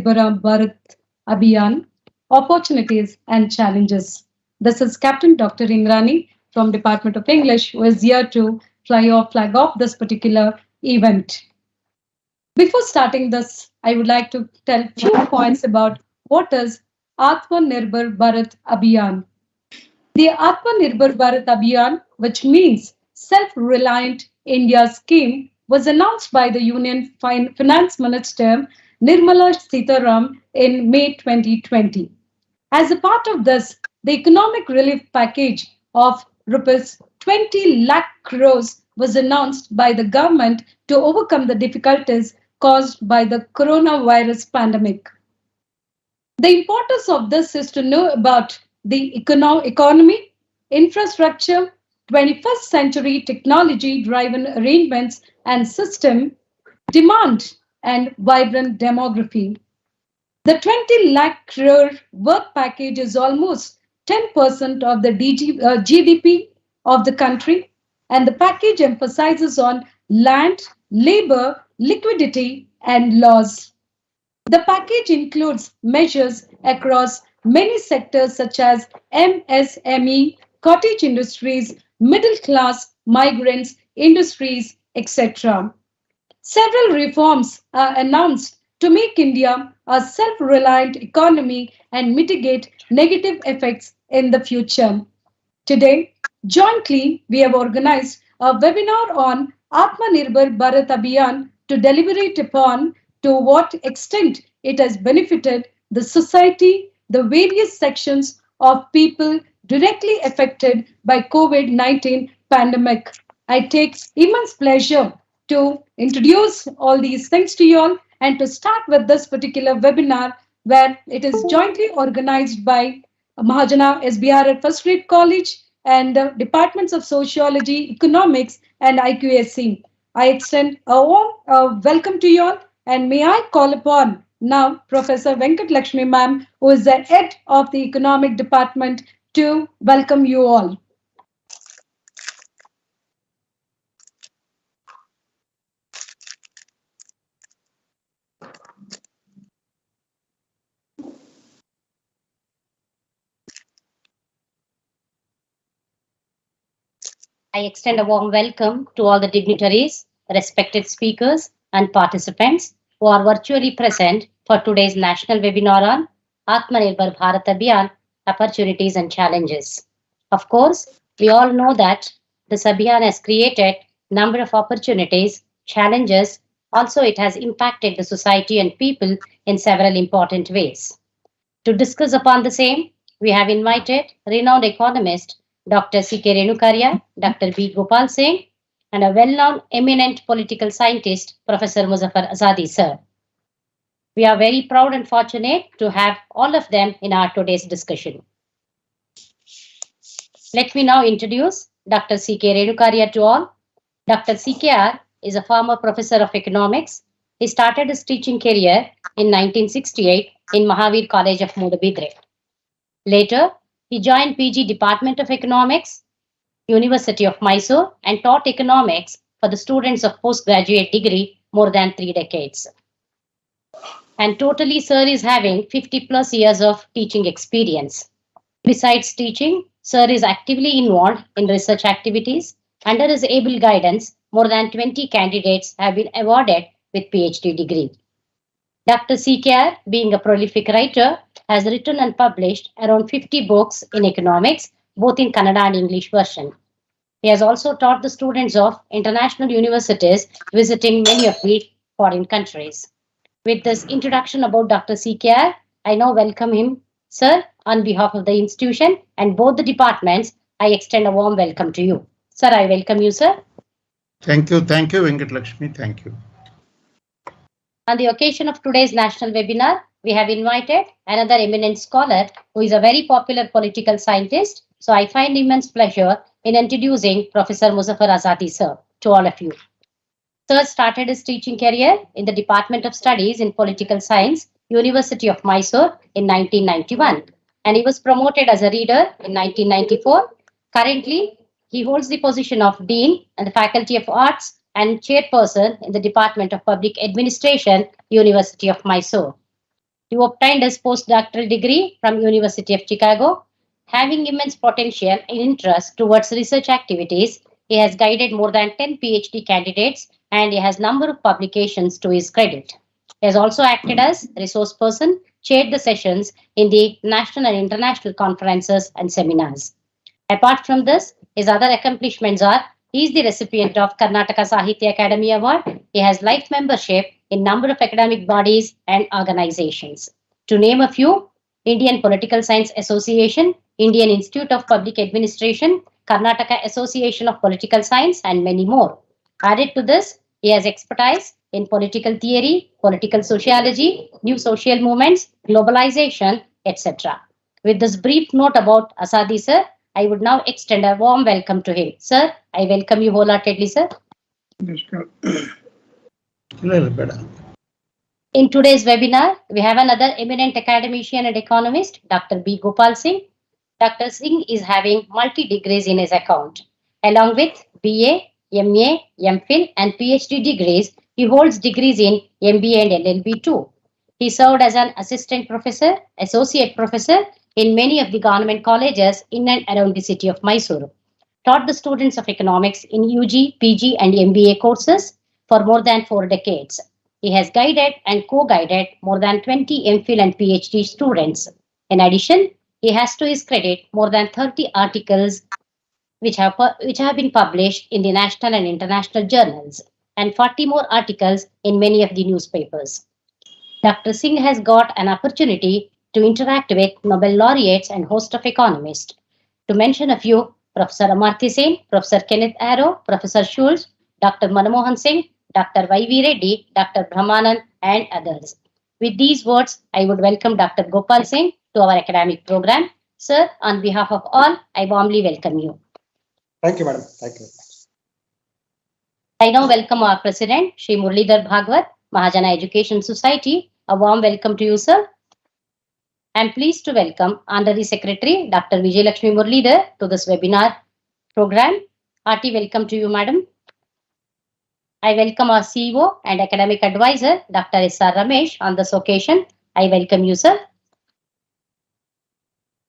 Aatmnirbhara Bharath Abhiyan, Opportunities and Challenges. This is Captain Dr. Indrani from Department of English who is here to flag off this particular event. Before starting this, I would like to tell a few points about what is Aatmnirbhar Bharat Abhiyan. The Aatmnirbhar Bharat Abhiyan, which means Self-Reliant India scheme, was announced by the Union Finance Minister Nirmala Sitaraman in May 2020. As a part of this, the economic relief package of rupees 20 lakh crores was announced by the government to overcome the difficulties caused by the coronavirus pandemic. The importance of this is to know about the economy, infrastructure, 21st century technology-driven arrangements and system, demand, and vibrant demography. The 20 lakh crore work package is almost 10% of the GDP of the country, and the package emphasizes on land, labor, liquidity, and laws. The package includes measures across many sectors such as MSME, cottage industries, middle class, migrants, industries, etc. Several reforms are announced to make India a self-reliant economy and mitigate negative effects in the future. Today, jointly, we have organized a webinar on Aatmnirbhar Bharat Abhiyan to deliberate upon to what extent it has benefited the society, the various sections of people directly affected by COVID-19 pandemic. I take immense pleasure to introduce all these things to you all and to start with this particular webinar where it is jointly organized by Mahajana SBR at First Grade College and the Departments of Sociology, Economics and IQAC. I extend a warm welcome to you all and may I call upon now Professor Venkat Lakshmi ma'am, who is the head of the Economic Department, to welcome you all. I extend a warm welcome to all the dignitaries, respected speakers, and participants who are virtually present for today's national webinar on Aatmnirbhara Bharath Abhiyan, Opportunities and Challenges. Of course, we all know that this Abhiyan has created a number of opportunities, challenges. Also, it has impacted the society and people in several important ways. To discuss upon the same, we have invited renowned economist Dr. C.K. Renukarya, Dr. B. Gopal Singh, and a well-known eminent political scientist, Professor Muzaffar Assadi, sir. We are very proud and fortunate to have all of them in our today's discussion. Let me now introduce Dr. C.K. Renukarya to all. Dr. CKR is a former professor of economics. He started his teaching career in 1968 in Mahavir College of Mudabidre. Later, he joined PG Department of Economics, University of Mysore, and taught economics for the students of postgraduate degree more than 3 decades. And totally, sir is having 50 plus years of teaching experience. Besides teaching, sir is actively involved in research activities. Under his able guidance, more than 20 candidates have been awarded with PhD degree. Dr. CKR, being a prolific writer, has written and published around 50 books in economics, both in Kannada and English version. He has also taught the students of international universities visiting many of the foreign countries. With this introduction about Dr. CKR, I now welcome him, sir, on behalf of the institution and both the departments. I extend a warm welcome to you. Sir, I welcome you, sir. Thank you, Venkat Lakshmi, thank you. On the occasion of today's national webinar, we have invited another eminent scholar who is a very popular political scientist. So I find immense pleasure in introducing Professor Muzaffar Assadi, sir, to all of you. Sir started his teaching career in the Department of Studies in Political Science, University of Mysore in 1991, and he was promoted as a reader in 1994. Currently, he holds the position of Dean and the Faculty of Arts and Chairperson in the Department of Public Administration, University of Mysore. He obtained his postdoctoral degree from University of Chicago. Having immense potential and interest towards research activities, he has guided more than 10 PhD candidates and he has number of publications to his credit. He has also acted as resource person, chaired the sessions in the national and international conferences and seminars. Apart from this, his other accomplishments are he is the recipient of Karnataka Sahitya Academy Award. He has life membership in number of academic bodies and organizations. To name a few, Indian Political Science Association, Indian Institute of Public Administration, Karnataka Association of Political Science, and many more. Added to this, he has expertise in political theory, political sociology, new social movements, globalization, etc. With this brief note about Assadi sir, I would now extend a warm welcome to him. Sir, I welcome you wholeheartedly, sir. In today's webinar, we have another eminent academician and economist, Dr. B. Gopal Singh. Dr. Singh is having multi-degrees in his account. Along with BA, MA, MPhil and PhD degrees, he holds degrees in MBA and LLB too. He served as an assistant professor, associate professor in many of the government colleges in and around the city of Mysuru. Taught the students of economics in UG, PG and MBA courses for more than 4 decades. He has guided and co-guided more than 20 MPhil and PhD students. In addition, he has to his credit more than 30 articles which have been published in the national and international journals and 40 more articles in many of the newspapers. Dr. Singh has got an opportunity to interact with Nobel laureates and host of economists. To mention a few, Professor Amartya Sen, Professor Kenneth Arrow, Professor Schultz, Dr. Manmohan Singh, Dr. Y.V. Reddy, Dr. Brahmanan, and others. With these words, I would welcome Dr. Gopal Singh to our academic program. Sir, on behalf of all, I warmly welcome you. Thank you, madam. Thank you. I now welcome our president, Shri Muralidhar Bhagwat, Mahajana Education Society. A warm welcome to you, sir. I am pleased to welcome Honorary Secretary, Dr. Vijay Lakshmi Muralidhar, to this webinar program. Hearty welcome to you, madam. I welcome our CEO and academic advisor, Dr. S.R. Ramesh, on this occasion. I welcome you, sir.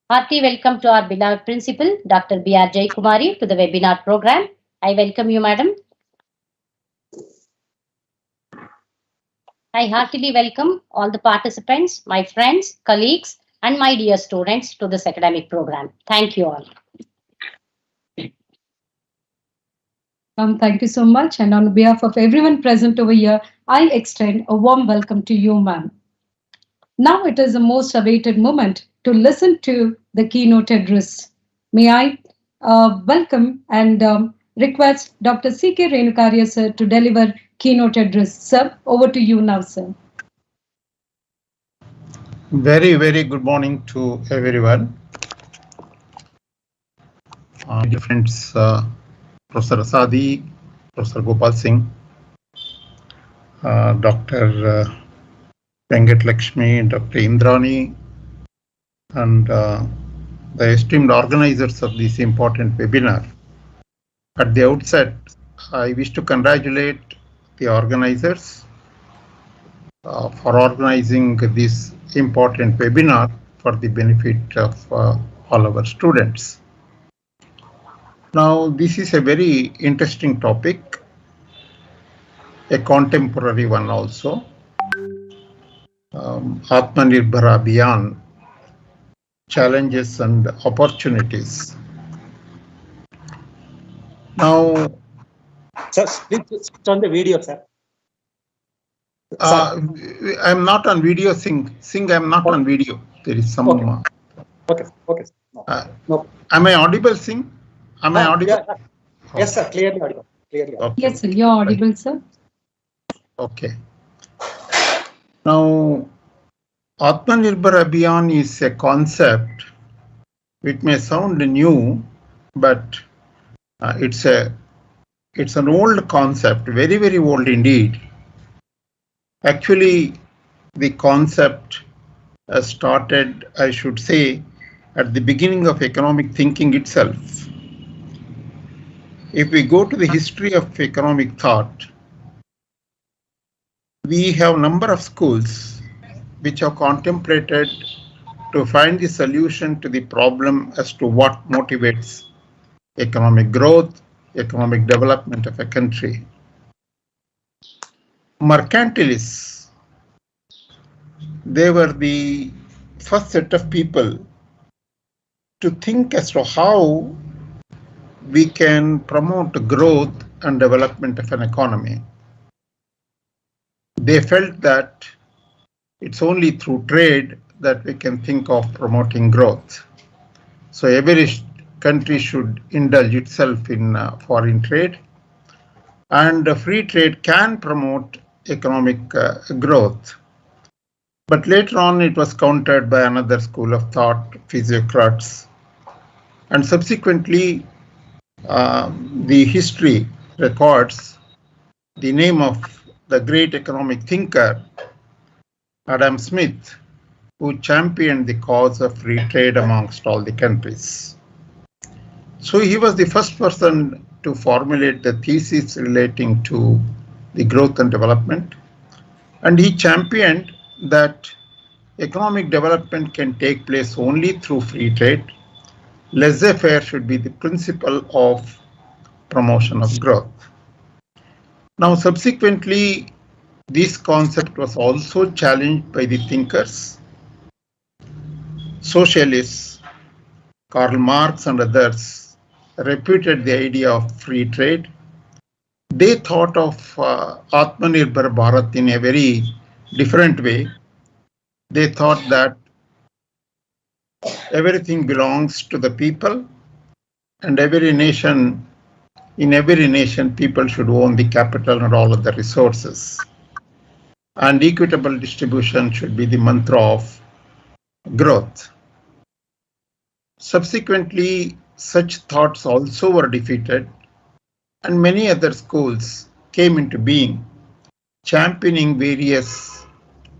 Hearty welcome to our beloved principal, Dr. B.R. Jaikumari, to the webinar program. I welcome you, madam. I heartily welcome all the participants, my friends, colleagues, and my dear students to this academic program. Thank you all. Thank you so much. And on behalf of everyone present over here, I extend a warm welcome to you, ma'am. Now it is a most awaited moment to listen to the keynote address. May I welcome and request Dr. C.K. Renukarya, sir, to deliver keynote address. Sir, over to you now, sir. Very, very good morning to everyone. Dear friends, Professor Assadi, Professor Gopal Singh, Dr. Venkat Lakshmi, Dr. Indrani, and the esteemed organizers of this important webinar. At the outset, I wish to congratulate the organizers for organizing this important webinar for the benefit of all our students. Now, this is a very interesting topic, a contemporary one also. Aatmnirbhara Bharath, challenges and opportunities. Now, Sir, please switch on the video, sir. I'm not on video, Singh. I'm not on video. There is some. Okay. No. Am I audible, Singh? Am I audible? Yeah. Yes, sir. Clearly audible. Okay. Yes, sir. You're audible, sir. Okay. Now, Aatmnirbhara Abhiyan is a concept which may sound new, but it's an old concept, very, very old indeed. Actually, the concept started, I should say, at the beginning of economic thinking itself. If we go to the history of economic thought, we have a number of schools. which have contemplated to find the solution to the problem as to what motivates economic growth, economic development of a country. Mercantilists, they were the first set of people to think as to how we can promote growth and development of an economy. They felt that it's only through trade that we can think of promoting growth. So every country should indulge itself in foreign trade, and free trade can promote economic growth. But later on, it was countered by another school of thought, physiocrats, and subsequently, the history records the name of the great economic thinker, Adam Smith, who championed the cause of free trade amongst all the countries. So he was the first person to formulate the thesis relating to the growth and development, and he championed that economic development can take place only through free trade. Laissez-faire should be the principle of promotion of growth. Now, subsequently, this concept was also challenged by the thinkers, socialists, Karl Marx and others reputed the idea of free trade. They thought of Aatmnirbhara Bharath in a very different way. They thought that everything belongs to the people, and in every nation, people should own the capital and all of the resources. And equitable distribution should be the mantra of growth. Subsequently, such thoughts also were defeated, and many other schools came into being, championing various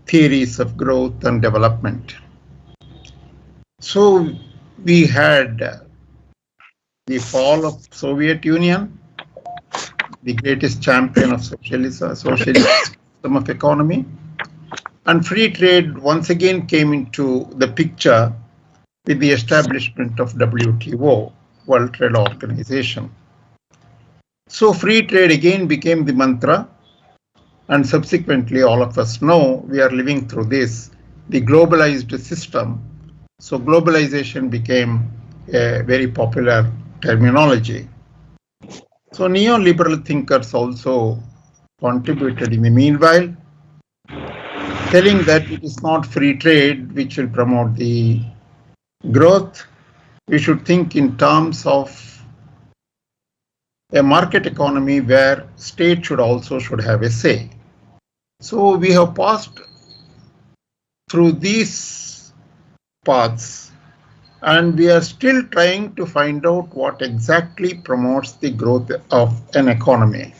theories of growth and development. So we had the fall of Soviet Union, the greatest champion of socialism system of economy, and free trade once again came into the picture with the establishment of WTO, World Trade Organization. So free trade again became the mantra, and subsequently all of us know we are living through this, the globalized system. So globalization became a very popular terminology. So neoliberal thinkers also contributed in the meanwhile, telling that it is not free trade which will promote the growth. We should think in terms of a market economy where state should have a say. So we have passed through these paths, and we are still trying to find out what exactly promotes the growth of an economy.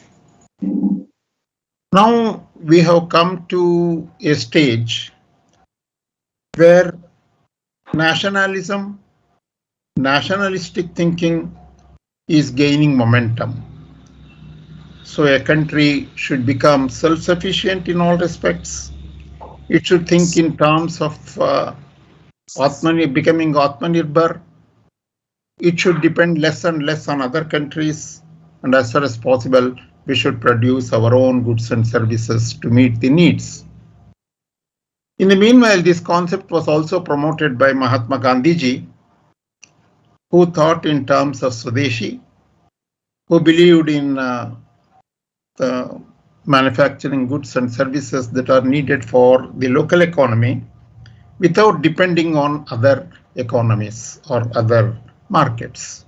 Now we have come to a stage where nationalism, nationalistic thinking is gaining momentum. So a country should become self-sufficient in all respects. It should think in terms of becoming Aatmnirbhar. It should depend less and less on other countries, and as far as possible, we should produce our own goods and services to meet the needs. In the meanwhile, this concept was also promoted by Mahatma Gandhiji, who thought in terms of Swadeshi, who believed in manufacturing goods and services that are needed for the local economy without depending on other economies or other markets.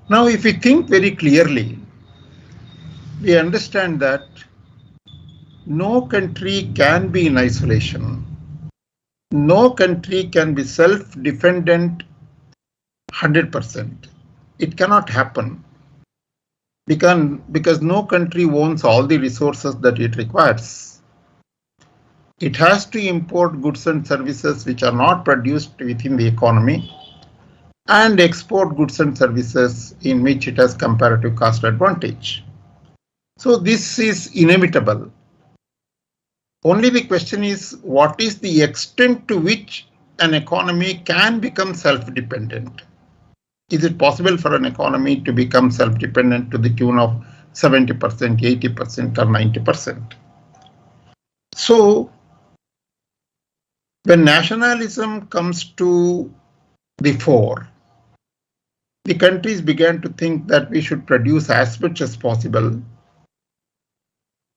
Now, if we think very clearly, we understand that no country can be in isolation. No country can be self-dependent 100%. It cannot happen because no country owns all the resources that it requires. It has to import goods and services which are not produced within the economy and export goods and services in which it has comparative cost advantage. So this is inevitable. Only the question is, what is the extent to which an economy can become self-dependent? Is it possible for an economy to become self-dependent to the tune of 70%, 80%, or 90%? So, when nationalism comes to the fore, the countries began to think that we should produce as much as possible.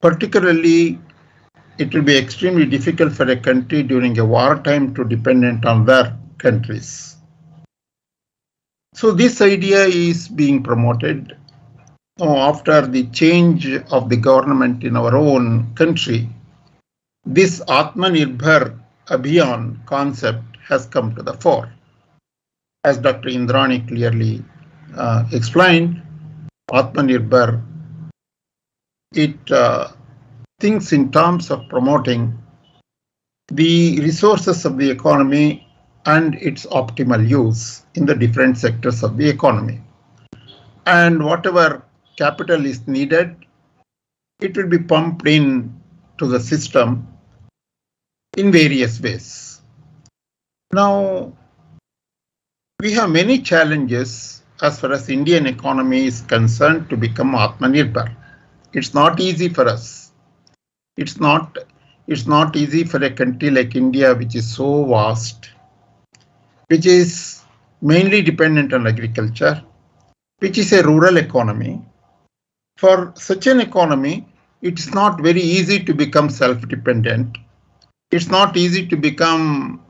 Particularly, it will be extremely difficult for a country during a wartime to dependent on their countries. So this idea is being promoted after the change of the government in our own country. This Aatmnirbhara Abhiyan concept has come to the fore. As Dr. Indrani clearly explained, Aatmnirbhar, it thinks in terms of promoting the resources of the economy and its optimal use in the different sectors of the economy. And whatever capital is needed, it will be pumped in to the system in various ways. Now, we have many challenges as far as Indian economy is concerned to become Aatmanirbhar. It's not easy for us. It's not easy for a country like India, which is so vast, which is mainly dependent on agriculture, which is a rural economy. For such an economy, it's not very easy to become self-dependent. It's not easy to become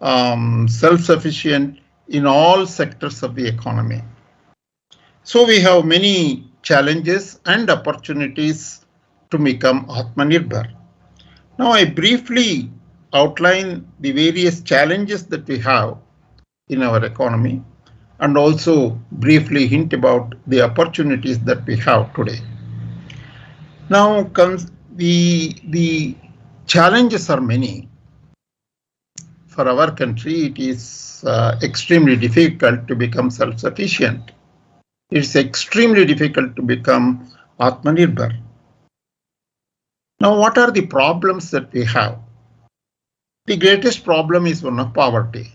self-sufficient in all sectors of the economy. So we have many challenges and opportunities to become Aatmanirbhar. Now I briefly outline the various challenges that we have in our economy and also briefly hint about the opportunities that we have today. Now comes the challenges are many. For our country, it is extremely difficult to become self-sufficient. It's extremely difficult to become Aatmanirbhar. Now, what are the problems that we have? The greatest problem is one of poverty.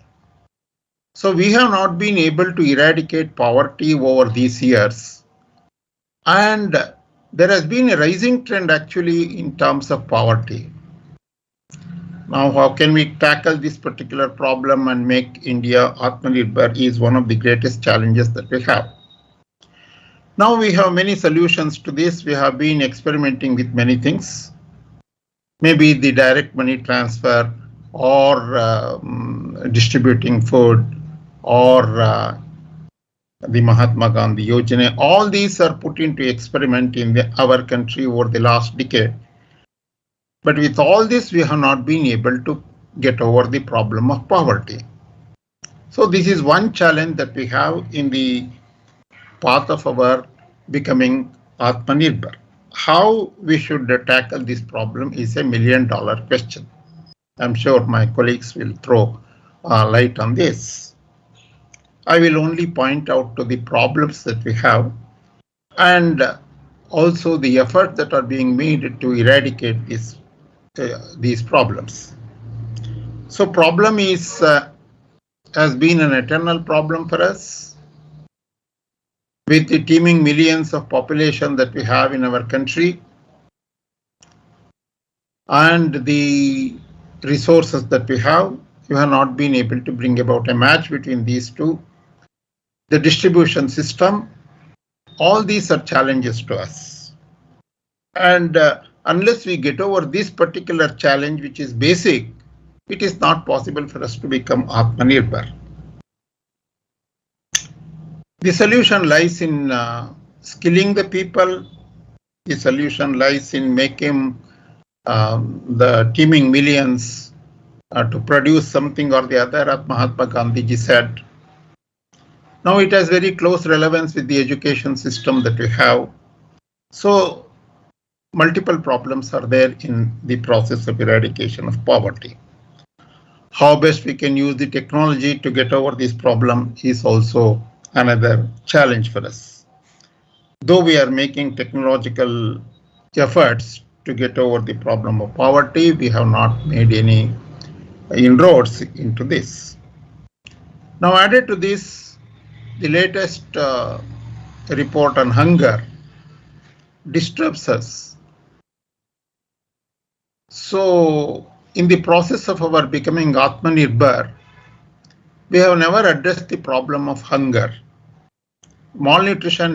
So we have not been able to eradicate poverty over these years. And there has been a rising trend actually in terms of poverty. Now, how can we tackle this particular problem and make India Aatmanirbhar is one of the greatest challenges that we have. Now we have many solutions to this. We have been experimenting with many things. Maybe the direct money transfer or distributing food or the Mahatma Gandhi Yojana. All these are put into experiment in our country over the last decade. But with all this, we have not been able to get over the problem of poverty. So this is one challenge that we have in the path of our becoming Aatmanirbhar. How we should tackle this problem is a $1 million question. I'm sure my colleagues will throw light on this. I will only point out to the problems that we have and also the effort that are being made to eradicate these problems. So problem is has been an eternal problem for us. With the teeming millions of population that we have in our country and the resources that we have not been able to bring about a match between these two. The distribution system, all these are challenges to us. And unless we get over this particular challenge, which is basic, it is not possible for us to become Aatmanirbhar. The solution lies in skilling the people. The solution lies in making the teeming millions to produce something or the other, as Mahatma Gandhi said. Now it has very close relevance with the education system that we have. So multiple problems are there in the process of eradication of poverty. How best we can use the technology to get over this problem is also another challenge for us. Though we are making technological efforts to get over the problem of poverty. We have not made any inroads into this. Now, added to this, the latest report on hunger disturbs us. So, in the process of our becoming Aatmnirbhar, we have never addressed the problem of hunger. Malnutrition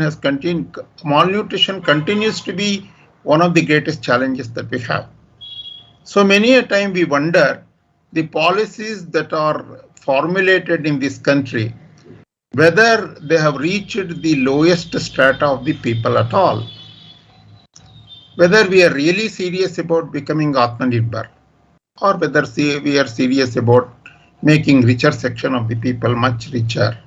continues to be one of the greatest challenges that we have. So many a time we wonder the policies that are formulated in this country, whether they have reached the lowest strata of the people at all, whether we are really serious about becoming Aatmanirbhar, or whether we are serious about making richer section of the people much richer.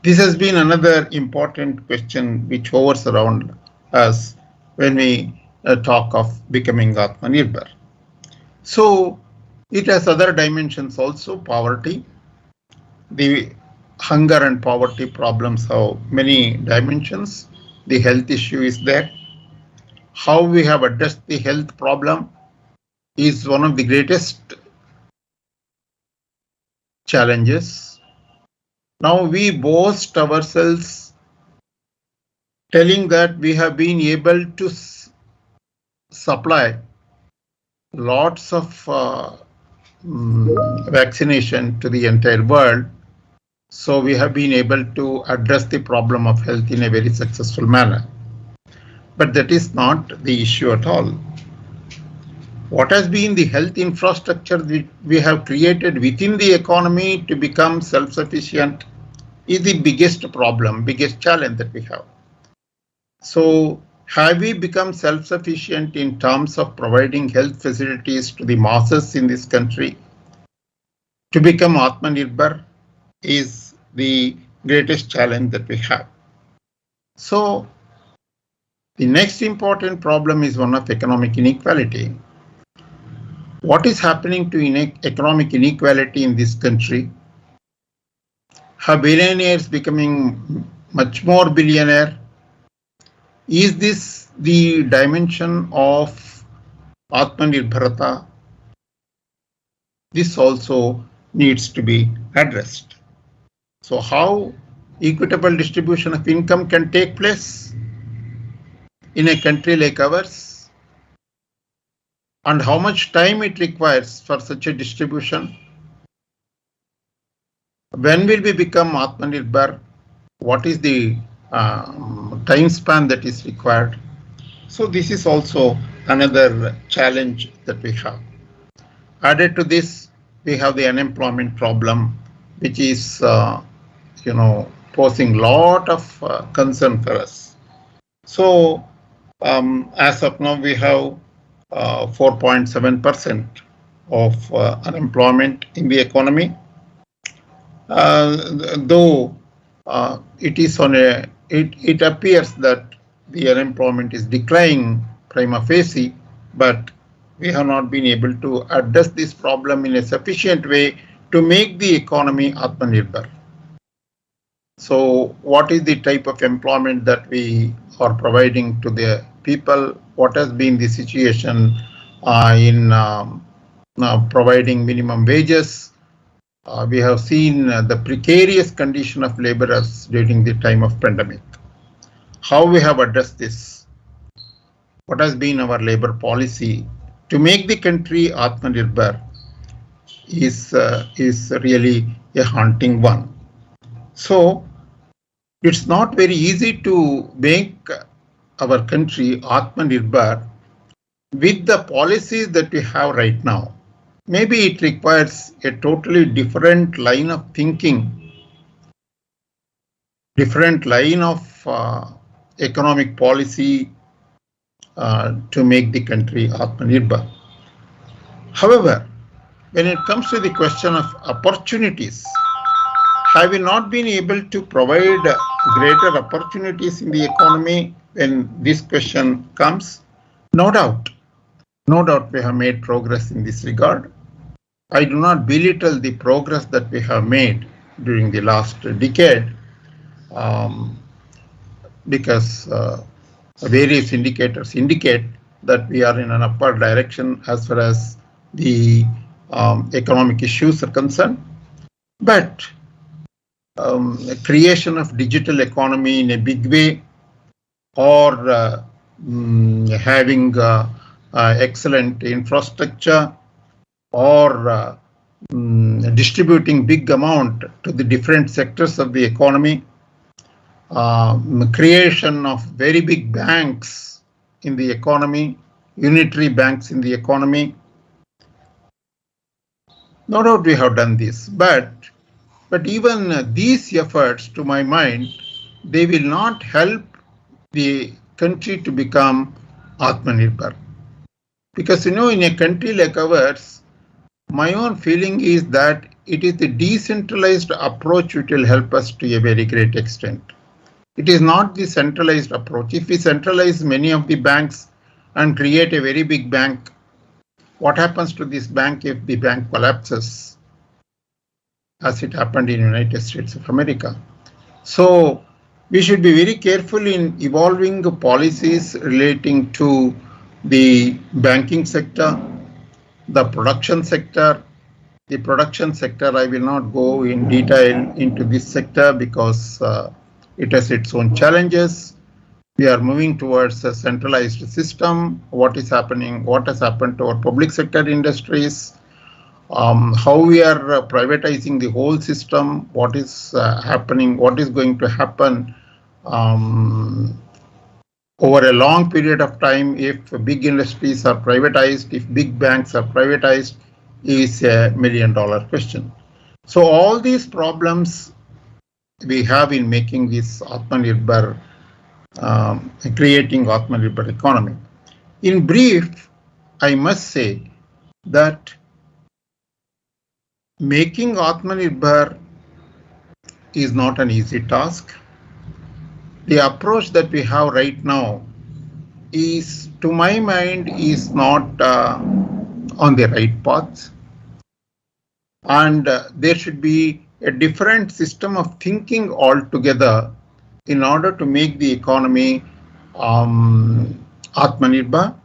This has been another important question which hovers around us when we talk of becoming Aatmanirbhar. So it has other dimensions also, poverty. The hunger and poverty problems have many dimensions. The health issue is there. How we have addressed the health problem is one of the greatest challenges. Now we boast ourselves telling that we have been able to supply lots of vaccination to the entire world. So we have been able to address the problem of health in a very successful manner. But that is not the issue at all. What has been the health infrastructure that we have created within the economy to become self-sufficient is the biggest problem, biggest challenge that we have. So have we become self-sufficient in terms of providing health facilities to the masses in this country? To become Aatmanirbhar is the greatest challenge that we have. So the next important problem is one of economic inequality. What is happening to economic inequality in this country? Have billionaires becoming much more billionaire? Is this the dimension of Aatmanirbharata? This also needs to be addressed. So how equitable distribution of income can take place in a country like ours? And how much time it requires for such a distribution? When will we become Aatmanirbhar? What is the time span that is required? So this is also another challenge that we have. Added to this, we have the unemployment problem, which is posing a lot of concern for us. So as of now, we have 4.7% of unemployment in the economy. Though it is it appears that the unemployment is declining prima facie, but we have not been able to address this problem in a sufficient way to make the economy Aatmanirbhar. So what is the type of employment that we are providing to the people? What has been the situation in providing minimum wages? We have seen the precarious condition of laborers during the time of pandemic. How we have addressed this? What has been our labor policy to make the country Aatmanirbhar is really a haunting one. So it's not very easy to make our country Aatmanirbhar with the policies that we have right now. Maybe it requires a totally different line of thinking, different line of economic policy to make the country Aatmanirbhar. However, when it comes to the question of opportunities, have we not been able to provide greater opportunities in the economy when this question comes? No doubt we have made progress in this regard. I do not belittle the progress that we have made during the last decade because various indicators indicate that we are in an upward direction as far as the economic issues are concerned. But creation of digital economy in a big way, or having excellent infrastructure, or distributing big amount to the different sectors of the economy, creation of very big banks in the economy, unitary banks in the economy. No doubt we have done this, but even these efforts, to my mind, they will not help the country to become Aatmnirbhar. Because, in a country like ours, my own feeling is that it is the decentralized approach which will help us to a very great extent. It is not the centralized approach. If we centralize many of the banks and create a very big bank, what happens to this bank if the bank collapses, as it happened in the United States of America? So we should be very careful in evolving policies relating to the banking sector, the production sector. The production sector, I will not go in detail into this sector because it has its own challenges. We are moving towards a centralized system. What is happening? What has happened to our public sector industries? How we are privatizing the whole system? What is happening? What is going to happen over a long period of time if big industries are privatized, if big banks are privatized, is $1 million question. So all these problems we have in making this Aatmnirbhar, creating Aatmnirbhar economy. In brief, I must say that making Aatmnirbhar is not an easy task. The approach that we have right now is, to my mind, is not on the right path. And there should be a different system of thinking altogether in order to make the economy Aatmnirbhar.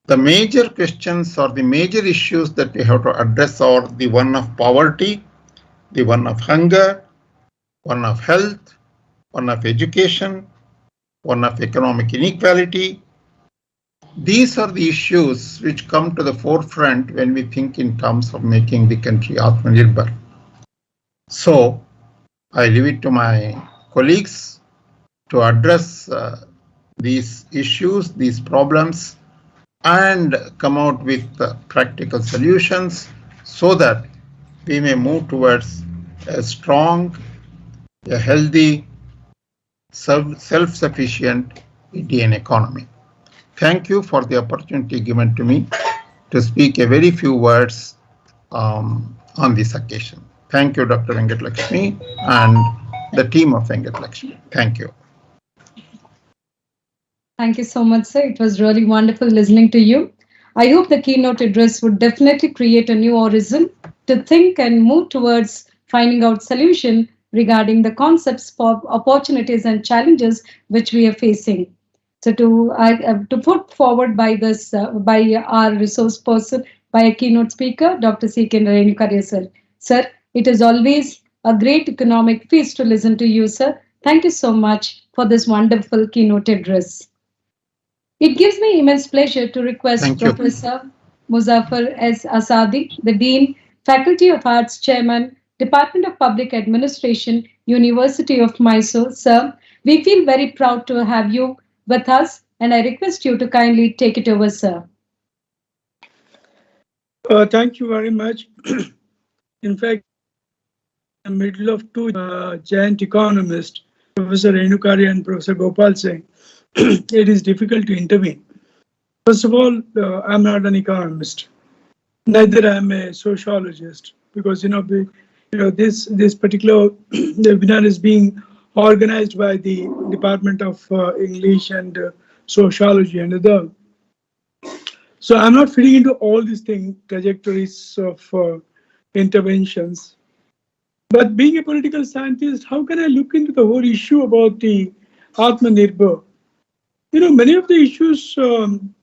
The major questions or the major issues that we have to address are the one of poverty, the one of hunger, one of health, one of education, one of economic inequality. These are the issues which come to the forefront when we think in terms of making the country Aatmnirbhar. So I leave it to my colleagues to address these issues, these problems, and come out with practical solutions so that we may move towards a strong, a healthy, self-sufficient Indian economy. Thank you for the opportunity given to me to speak a very few words on this occasion. Thank you, Dr. Venkatalakshmi and the team of Venkatalakshmi. Thank you. Thank you so much, sir. It was really wonderful listening to you. I hope the keynote address would definitely create a new horizon to think and move towards finding out solution regarding the concepts for opportunities and challenges which we are facing. So to put forward by this by our resource person, by a keynote speaker, Dr. C.K. Renukarya, sir. Sir, it is always a great economic feast to listen to you, sir. Thank you so much for this wonderful keynote address. It gives me immense pleasure to request Professor Muzaffar S. Assadi, the Dean, Faculty of Arts Chairman, Department of Public Administration, University of Mysore. Sir, we feel very proud to have you with us, and I request you to kindly take it over, sir. Thank you very much. In fact, in the middle of two giant economists, Professor Renukarya and Professor Gopal Singh, it is difficult to intervene. First of all, I'm not an economist. Neither am a sociologist, because this particular webinar is being organized by the Department of English and Sociology and other. So I'm not fitting into all these trajectories of interventions. But being a political scientist, how can I look into the whole issue about the Aatmnirbhar? Many of the issues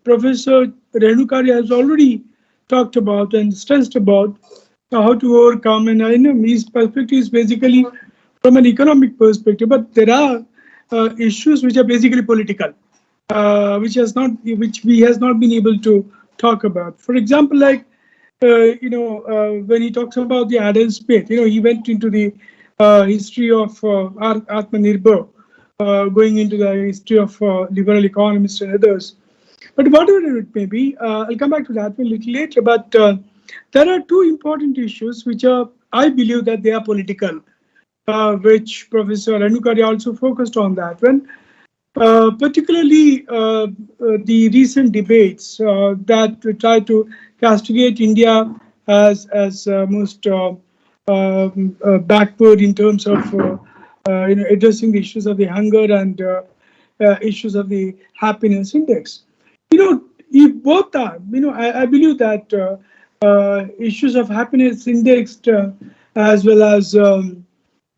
Professor Renukarya has already talked about and stressed about how to overcome, and I know his perspective is basically from an economic perspective, but there are issues which are basically political, which we has not been able to talk about. For example, like when he talks about the adult space, he went into the history of Aatmnirbhara, going into the history of liberal economists and others. But whatever it may be, I'll come back to that a little later. But there are two important issues which are, I believe that they are political, which Professor Renukarya also focused on that. When particularly the recent debates that try to castigate India as most backward in terms of addressing the issues of the hunger and issues of the happiness index. If both are, I believe that issues of happiness indexed as well as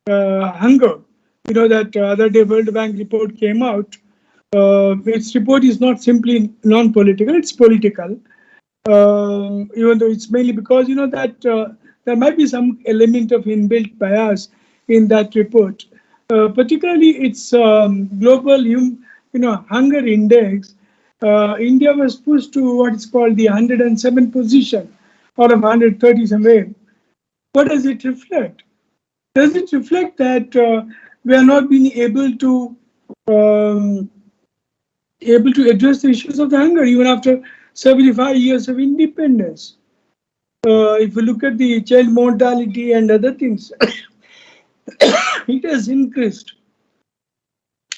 hunger. That other day World Bank report came out. Its report is not simply non-political; it's political. Even though it's mainly because that there might be some element of inbuilt bias in that report. Particularly its global hunger index. India was pushed to what is called the 107th position out of 130 somewhere. What does it reflect? Does it reflect that we are not being able to address the issues of the hunger even after 75 years of independence? If we look at the child mortality and other things, it has increased.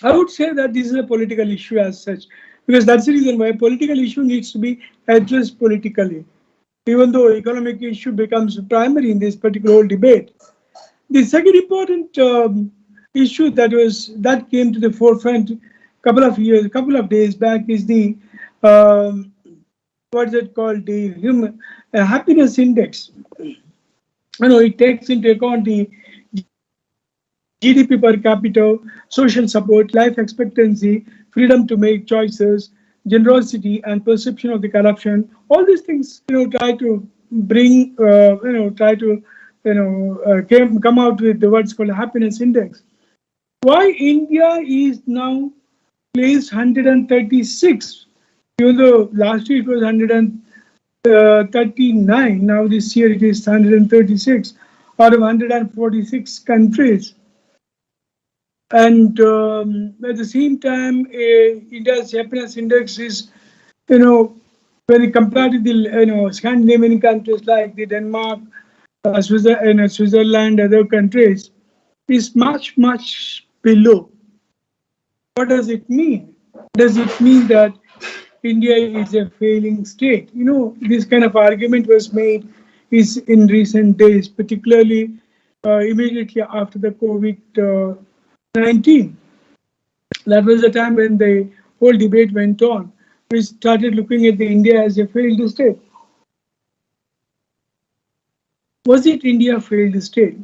I would say that this is a political issue as such, because that's the reason why a political issue needs to be addressed politically, even though economic issue becomes primary in this particular whole debate. The second important issue that came to the forefront couple of days back is the what is it called, the human happiness index. It takes into account the GDP per capita, social support, life expectancy, freedom to make choices, generosity, and perception of the corruption. All these things, try to bring, come out with the what's called a happiness index. Why India is now placed 136, even though last year it was 139, now this year it is 136 out of 146 countries. And at the same time, India's happiness index is, when you compare to the Scandinavian countries like the Denmark, Switzerland, other countries, is much below. What does it mean? Does it mean that India is a failing state? This kind of argument was made in recent days, particularly immediately after the COVID-19. That was the time when the whole debate went on. We started looking at India as a failed state. Was it India failed state?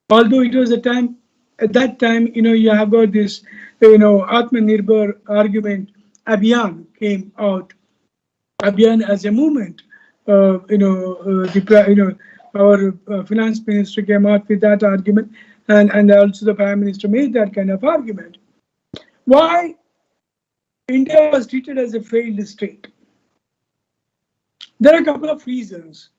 Although it was a time, at that time, you have got this, Aatmnirbhara argument, Abhiyan came out. Abhiyan as a movement, our finance minister came out with that argument, and also the prime minister made that kind of argument. Why India was treated as a failed state? There are a couple of reasons.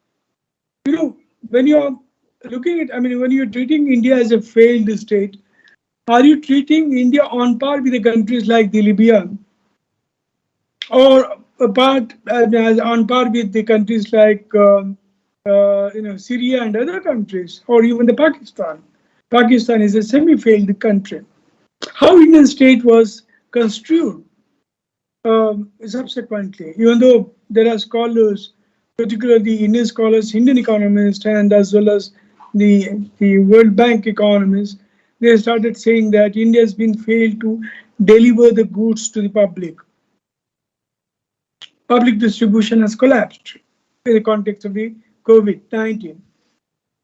When you're looking at, when you're treating India as a failed state, are you treating India on par with the countries like the Libya, or on par with the countries like Syria and other countries, or even the Pakistan? Pakistan is a semi-failed country. How Indian state was construed subsequently, even though there are scholars, particularly Indian scholars, Indian economists, and as well as the World Bank economists, they started saying that India has been failed to deliver the goods to the public. Public distribution has collapsed in the context of the COVID-19,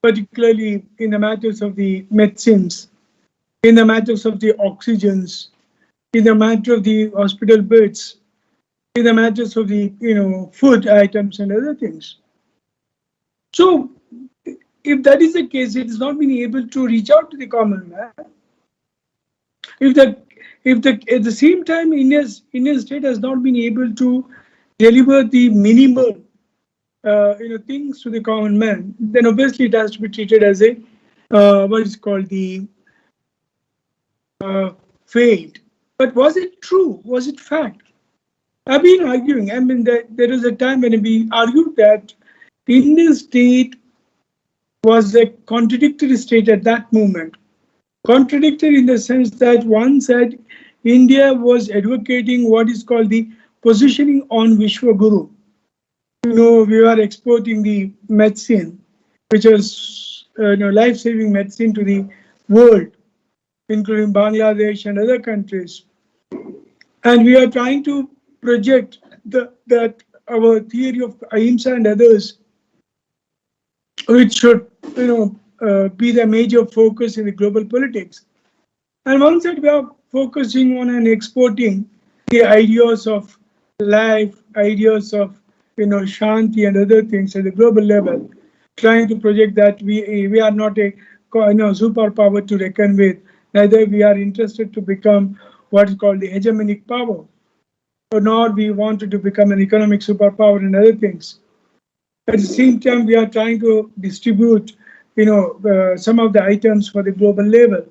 particularly in the matters of the medicines, in the matters of the oxygens, in the matter of the hospital beds. in the matters of the food items and other things. So if that is the case, it has not been able to reach out to the common man. If at the same time Indian state has not been able to deliver the minimal things to the common man, then obviously it has to be treated as a what is called the failed. But was it true? Was it fact? I've been arguing. I mean, there was a time when we argued that the Indian state was a contradictory state at that moment. Contradictory in the sense that one said India was advocating what is called the positioning on Vishwaguru. We were exporting the medicine, which was life-saving medicine to the world, including Bangladesh and other countries. And we are trying to project that our theory of ahimsa and others, which should be the major focus in the global politics. And one side we are focusing on and exporting the ideas of life, ideas of shanti and other things at the global level, trying to project that we are not a superpower to reckon with. Neither we are interested to become what is called the hegemonic power, or nor we wanted to become an economic superpower and other things. At the same time, we are trying to distribute, some of the items for the global level,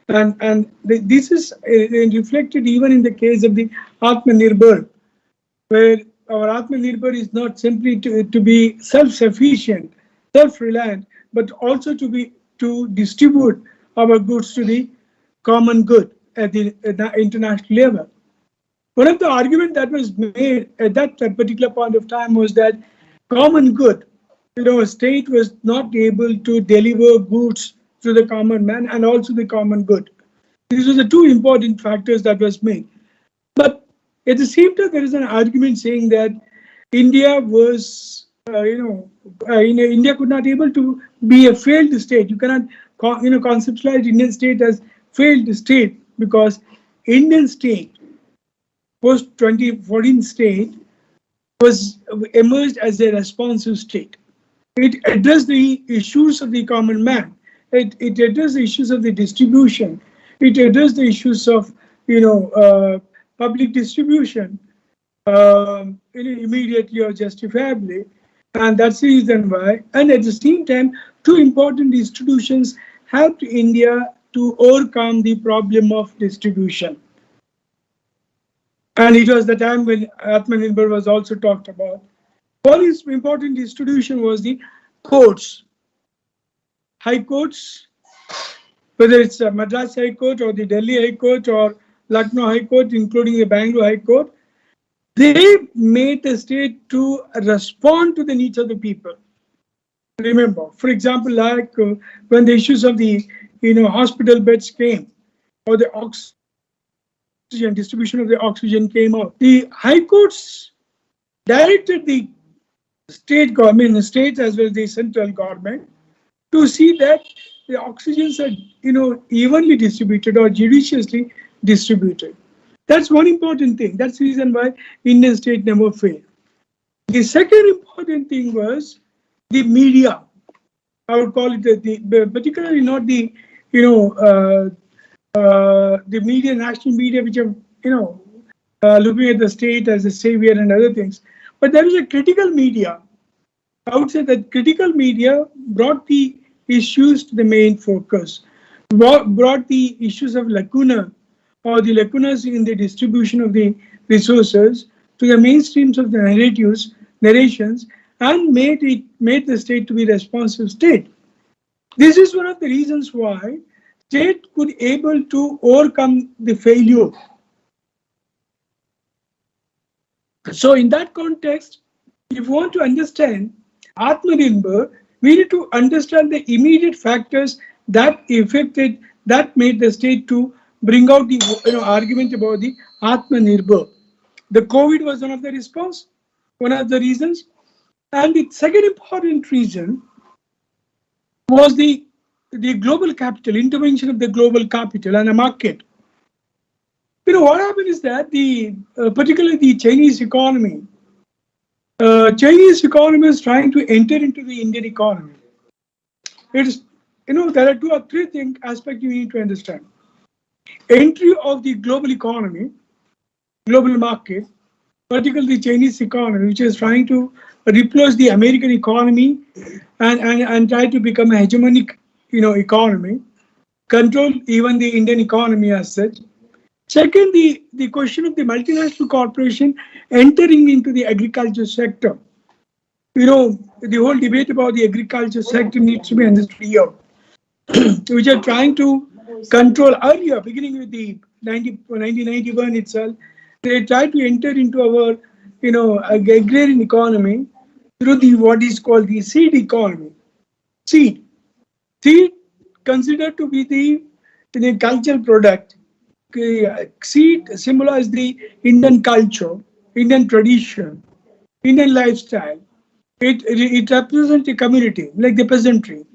and this is reflected even in the case of the Aatmnirbhar, where our Aatmnirbhar is not simply to be self-sufficient, self-reliant, but also to distribute our goods to the common good at the international level. One of the arguments that was made at that particular point of time was that common good, a state was not able to deliver goods to the common man and also the common good. These were the two important factors that was made. But at the same time, there is an argument saying that India was, India could not able to be a failed state. You cannot, conceptualize Indian state as failed state because Indian state, post 2014 state, was emerged as a responsive state. It addressed the issues of the common man. It addressed the issues of the distribution. It addressed the issues of public distribution immediately or justifiably, and that's the reason why. And at the same time, two important institutions helped India to overcome the problem of distribution. And it was the time when Aatmnirbhar was also talked about. One important institution was the courts, high courts, whether it's a Madras High Court or the Delhi High Court or Lucknow High Court, including the Bangalore High Court. They made the state to respond to the needs of the people. Remember, for example, like when the issues of the hospital beds came, or the oxygen distribution of the oxygen came out, the high courts directed the state government, the states as well as the central government, to see that the oxygens are evenly distributed or judiciously distributed. That's one important thing. That's the reason why Indian state never failed. The second important thing was the media. I would call it particularly not the media, national media, which are looking at the state as a savior and other things. But there is a critical media. I would say that critical media brought the issues to the main focus, brought the issues of lacuna or the lacunas in the distribution of the resources to the mainstreams of the narrations, and made the state to be a responsive state. This is one of the reasons why state could able to overcome the failure. So in that context, if you want to understand Aatmnirbhar, we need to understand the immediate factors that affected, that made the state to bring out the argument about the Aatmnirbhar. The COVID was one of the response, one of the reasons. And the second important reason was the global capital, intervention of the global capital and a market. what happened is that particularly the Chinese economy is trying to enter into the Indian economy. It's, there are two or three aspects you need to understand. Entry of the global economy, global market, particularly the Chinese economy, which is trying to replace the American economy and try to become a hegemonic, economy, control even the Indian economy as such. Second, the question of the multinational corporation entering into the agriculture sector. The whole debate about the agriculture sector needs to be understood here, which are trying to control earlier, beginning with the 1991 itself. They tried to enter into our, agrarian economy through what is called the seed economy. Seed considered to be the cultural product. Seed symbolize the Indian culture, Indian tradition, Indian lifestyle. It represents the community, like the peasantry.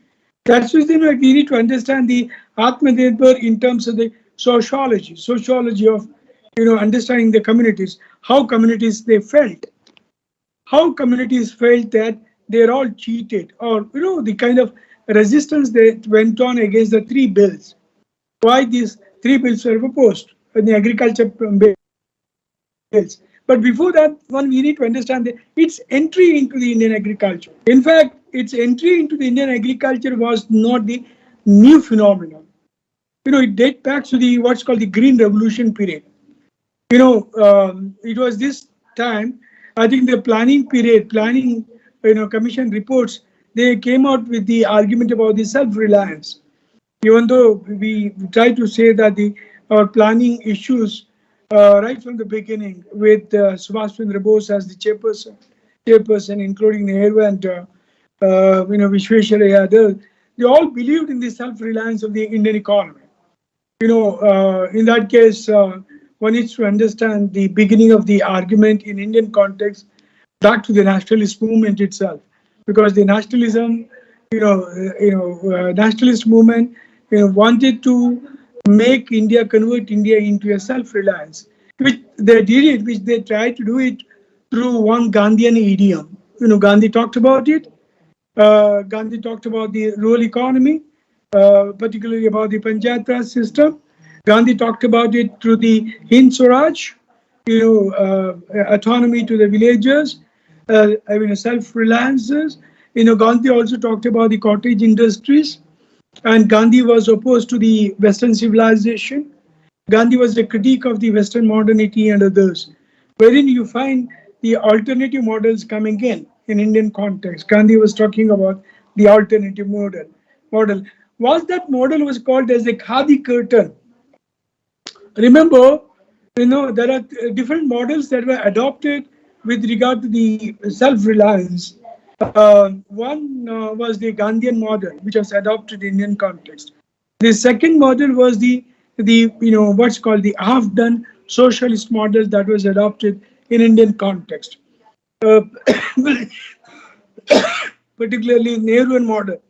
That's why we need to understand the Aatmnirbhara in terms of the sociology of understanding the communities, how communities felt that they're all cheated, or the kind of resistance that went on against the three bills. Why these three bills were proposed in the agriculture bills. But before that, we need to understand its entry into the Indian agriculture. In fact, its entry into the Indian agriculture was not the new phenomenon. It dates back to what's called the Green Revolution period. It was this time, I think the planning commission reports, they came out with the argument about the self-reliance. Even though we try to say that our planning issues right from the beginning, with Subhash Chandra Bose as the chairperson, including Nehru and Vishwesharaya, they all believed in the self-reliance of the Indian economy. In that case, one needs to understand the beginning of the argument in Indian context back to the nationalist movement itself, because the nationalist movement wanted to convert India into a self-reliance, which they did it, which they tried to do it through one Gandhian idiom. Gandhi talked about it. Gandhi talked about the rural economy, particularly about the Panchayat Raj system. Gandhi talked about it through the Hind Swaraj, autonomy to the villagers, self-reliances. Gandhi also talked about the cottage industries, and Gandhi was opposed to the Western civilization. Gandhi was a critique of the Western modernity and others, wherein you find the alternative models coming in Indian context. Gandhi was talking about the alternative model. That model was called as the Khadi curtain. Remember, there are different models that were adopted with regard to the self-reliance. One was the Gandhian model, which was adopted in Indian context. The second model was the what's called the half-done socialist model that was adopted in Indian context. Particularly Nehruan model.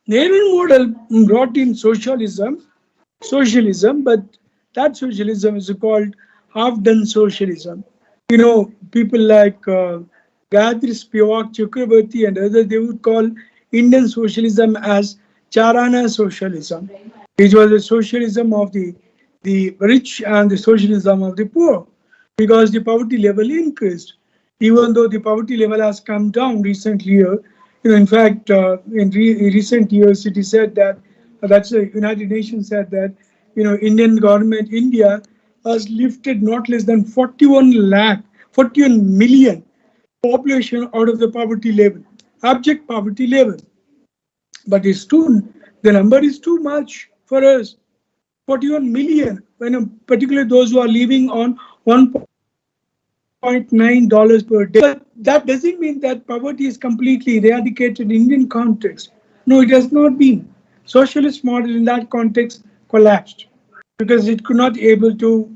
Nehruan model brought in socialism, but that socialism is called half-done socialism. People like Gayatri Spivak Chakrabarti and others, they would call Indian socialism as Charana socialism, which was the socialism of the rich and the socialism of the poor, because the poverty level increased. Even though the poverty level has come down recently, in fact, in recent years, it is said that that's the United Nations said that Indian government, India, has lifted not less than 41 million population out of the poverty level, abject poverty level. But the number is too much for us. 41 million, particularly those who are living on $1.9 per day. But that doesn't mean that poverty is completely eradicated in Indian context. No, it has not been. Socialist model in that context collapsed because it could not able to,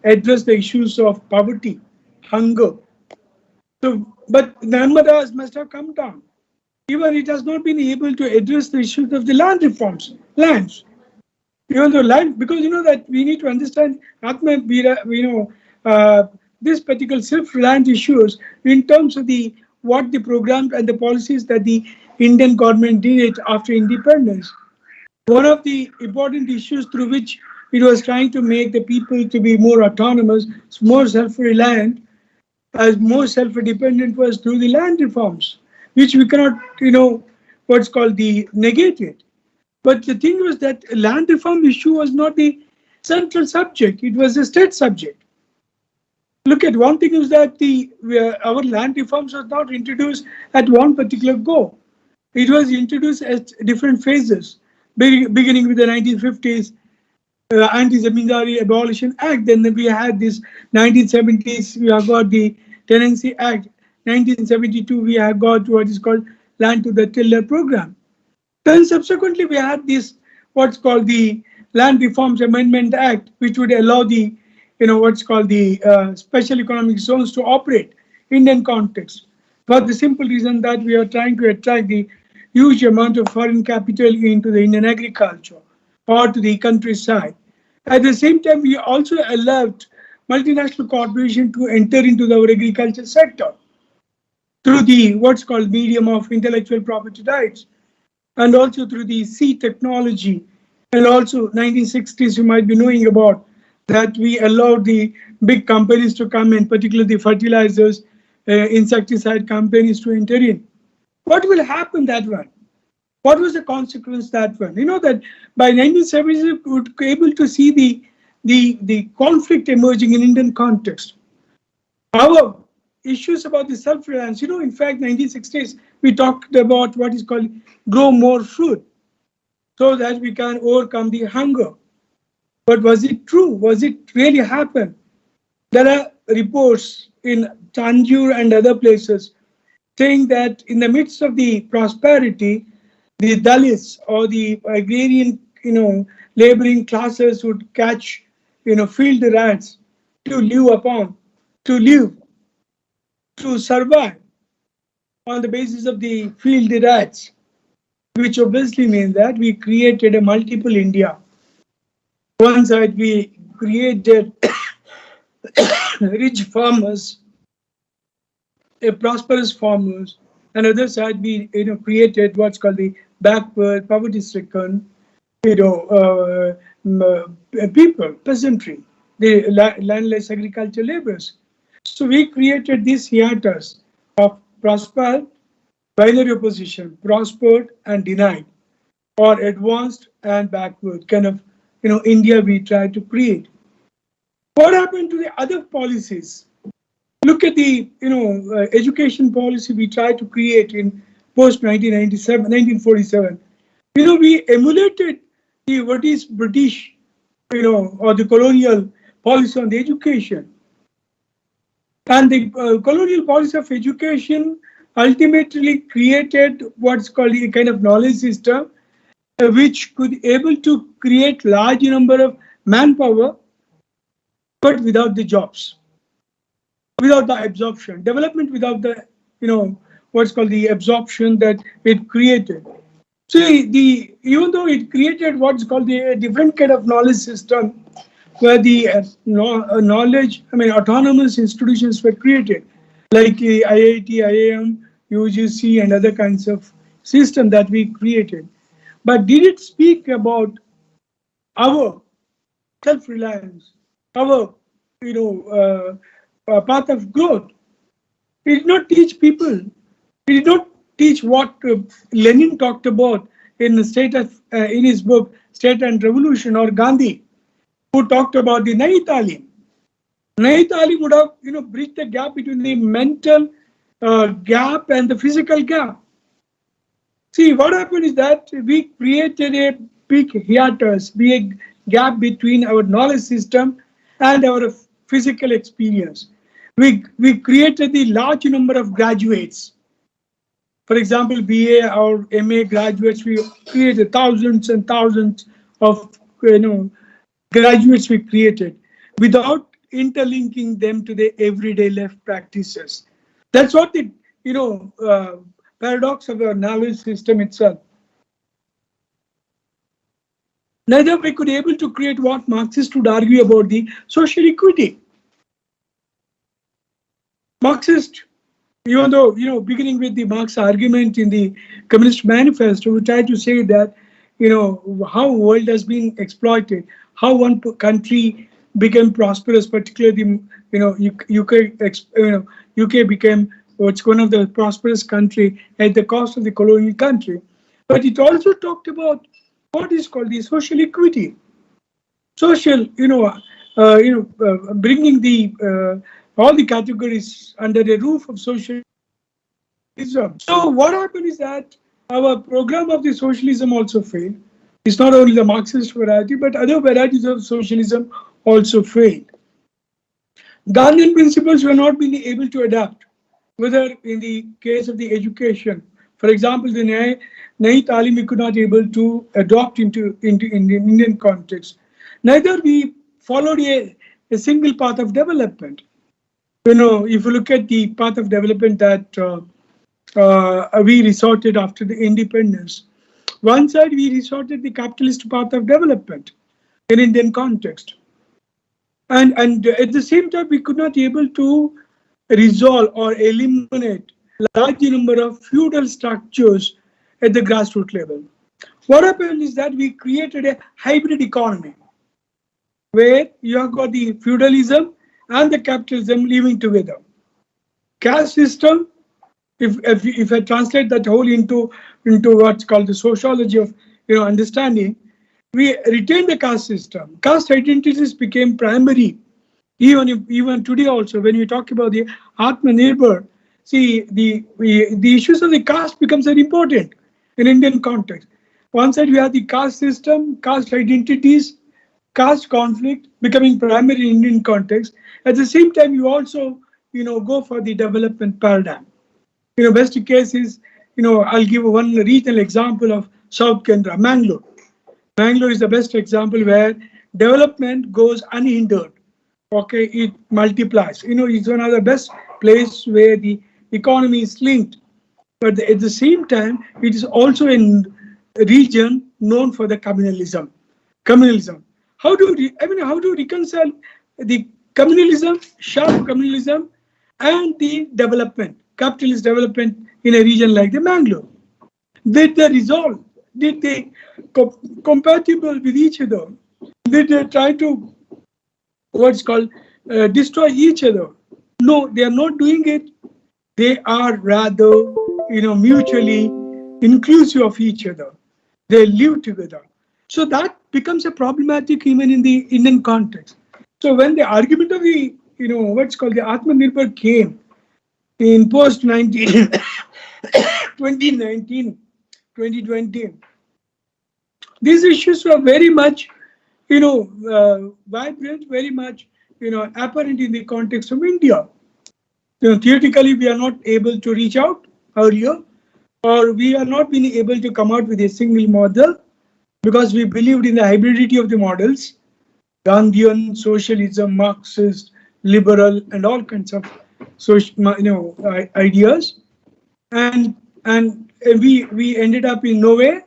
address the issues of poverty, hunger. So, but the numbers must have come down. Even it has not been able to address the issues of the land reforms, lands. Even though land, because that we need to understand this particular self-reliant issues in terms of the what the programs and the policies that the Indian government did after independence. One of the important issues through which it was trying to make the people to be more autonomous, more self-reliant, as more self-dependent was through the land reforms, which we cannot, what's called the negated. But the thing was that land reform issue was not the central subject; it was a state subject. Look at one thing is that our land reforms was not introduced at one particular go. It was introduced at different phases, beginning with the 1950s Anti-Zamindari Abolition Act. Then we had this 1970s. We have got the Tenancy Act. 1972 we have got what is called Land to the Tiller program. Then subsequently we had this what's called the Land Reforms Amendment Act, which would allow the what's called the special economic zones to operate in Indian context, for the simple reason that we are trying to attract the huge amount of foreign capital into the Indian agriculture or to the countryside. At the same time, we also allowed multinational corporations to enter into our agriculture sector through the what's called medium of intellectual property rights, and also through the seed technology. And also 1960s, you might be knowing about that we allowed the big companies to come in, particularly the fertilizers, insecticide companies to enter in. What will happen that one? What was the consequence that one? That by 1970s, we would be able to see the conflict emerging in Indian context. Our issues about the self-reliance, in fact, 1960s, we talked about what is called grow more food so that we can overcome the hunger. But was it true? Was it really happen? There are reports in Tanjore and other places saying that in the midst of the prosperity, the Dalits or the agrarian, laboring classes would catch, field rats to live, to survive on the basis of the field rats, which obviously means that we created a multiple India. One side we created rich farmers, a prosperous farmers. Another side we created what's called the backward, poverty-stricken, people, peasantry, the landless agricultural laborers. So we created this hiatus of prospered, binary opposition, prospered and denied, or advanced and backward, kind of India we tried to create. What happened to the other policies? Look at the education policy we tried to create in post 1947. We emulated the what is British, or the colonial policy on the education. And the colonial policy of education ultimately created what's called a kind of knowledge system, which could able to create large number of manpower, but without the jobs, without the absorption, development without the, what's called the absorption that it created. So even though it created what's called the different kind of knowledge system, where the autonomous institutions were created, like IIT, IIM, UGC, and other kinds of system that we created. But did it speak about our self-reliance, our path of growth? It did not teach people. It did not teach what Lenin talked about in his book State and Revolution, or Gandhi, who talked about the Nayi Talim. Nayi Talim would have bridged the gap between the mental gap and the physical gap. See, what happened is that we created a big hiatus, big gap between our knowledge system and our physical experience. We created the large number of graduates. For example, BA or MA graduates, we created thousands and thousands of graduates we created without interlinking them to the everyday life practices. That's what the paradox of our knowledge system itself. Neither we could able to create what Marxists would argue about the social equity. Marxist, even though, beginning with the Marx argument in the Communist Manifesto, we try to say that, how world has been exploited, how one country became prosperous, particularly, UK became what's one of the prosperous country at the cost of the colonial country. But it also talked about what is called the social equity, social, bringing the all the categories under the roof of socialism. So what happened is that our program of the socialism also failed. It's not only the Marxist variety, but other varieties of socialism also failed. Gandhian principles were not being able to adapt, whether in the case of the education. For example, the Nahi Talim we could not able to adopt into the Indian context. Neither we followed a single path of development. If you look at the path of development that we resorted after the independence, one side we resorted the capitalist path of development in Indian context. And at the same time, we could not able to resolve or eliminate large number of feudal structures at the grassroots level. What happened is that we created a hybrid economy where you have got the feudalism and the capitalism living together. Caste system, if I translate that whole into what's called the sociology of understanding, we retain the caste system. Caste identities became primary. Even today also, when we talk about the Aatmnirbhara, see the issues of the caste becomes very important in Indian context. One side we have the caste system, caste identities, caste conflict becoming primary in Indian context. At the same time, you also go for the development paradigm. Best case is I'll give one regional example of South Canara, Mangalore. Mangalore is the best example where development goes unhindered. Okay, it multiplies. It's one of the best place where the economy is linked. But at the same time, it is also a region known for the communalism. How do you reconcile the communalism, sharp communalism, and the development, capitalist development in a region like the Mangalore? Did they resolve? Did they compatible with each other? Did they try to what's called destroy each other? No, they are not doing it. They are rather mutually inclusive of each other. They live together. So that becomes a problematic even in the Indian context. So when the argument of the what's called the Aatmnirbhar came in post 2019, 2020, these issues were very much vibrant, very much apparent in the context of India. Theoretically, we are not able to reach out earlier, or we are not being able to come out with a single model because we believed in the hybridity of the models, Gandhian, socialism, Marxist, liberal, and all kinds of ideas, and we ended up in nowhere,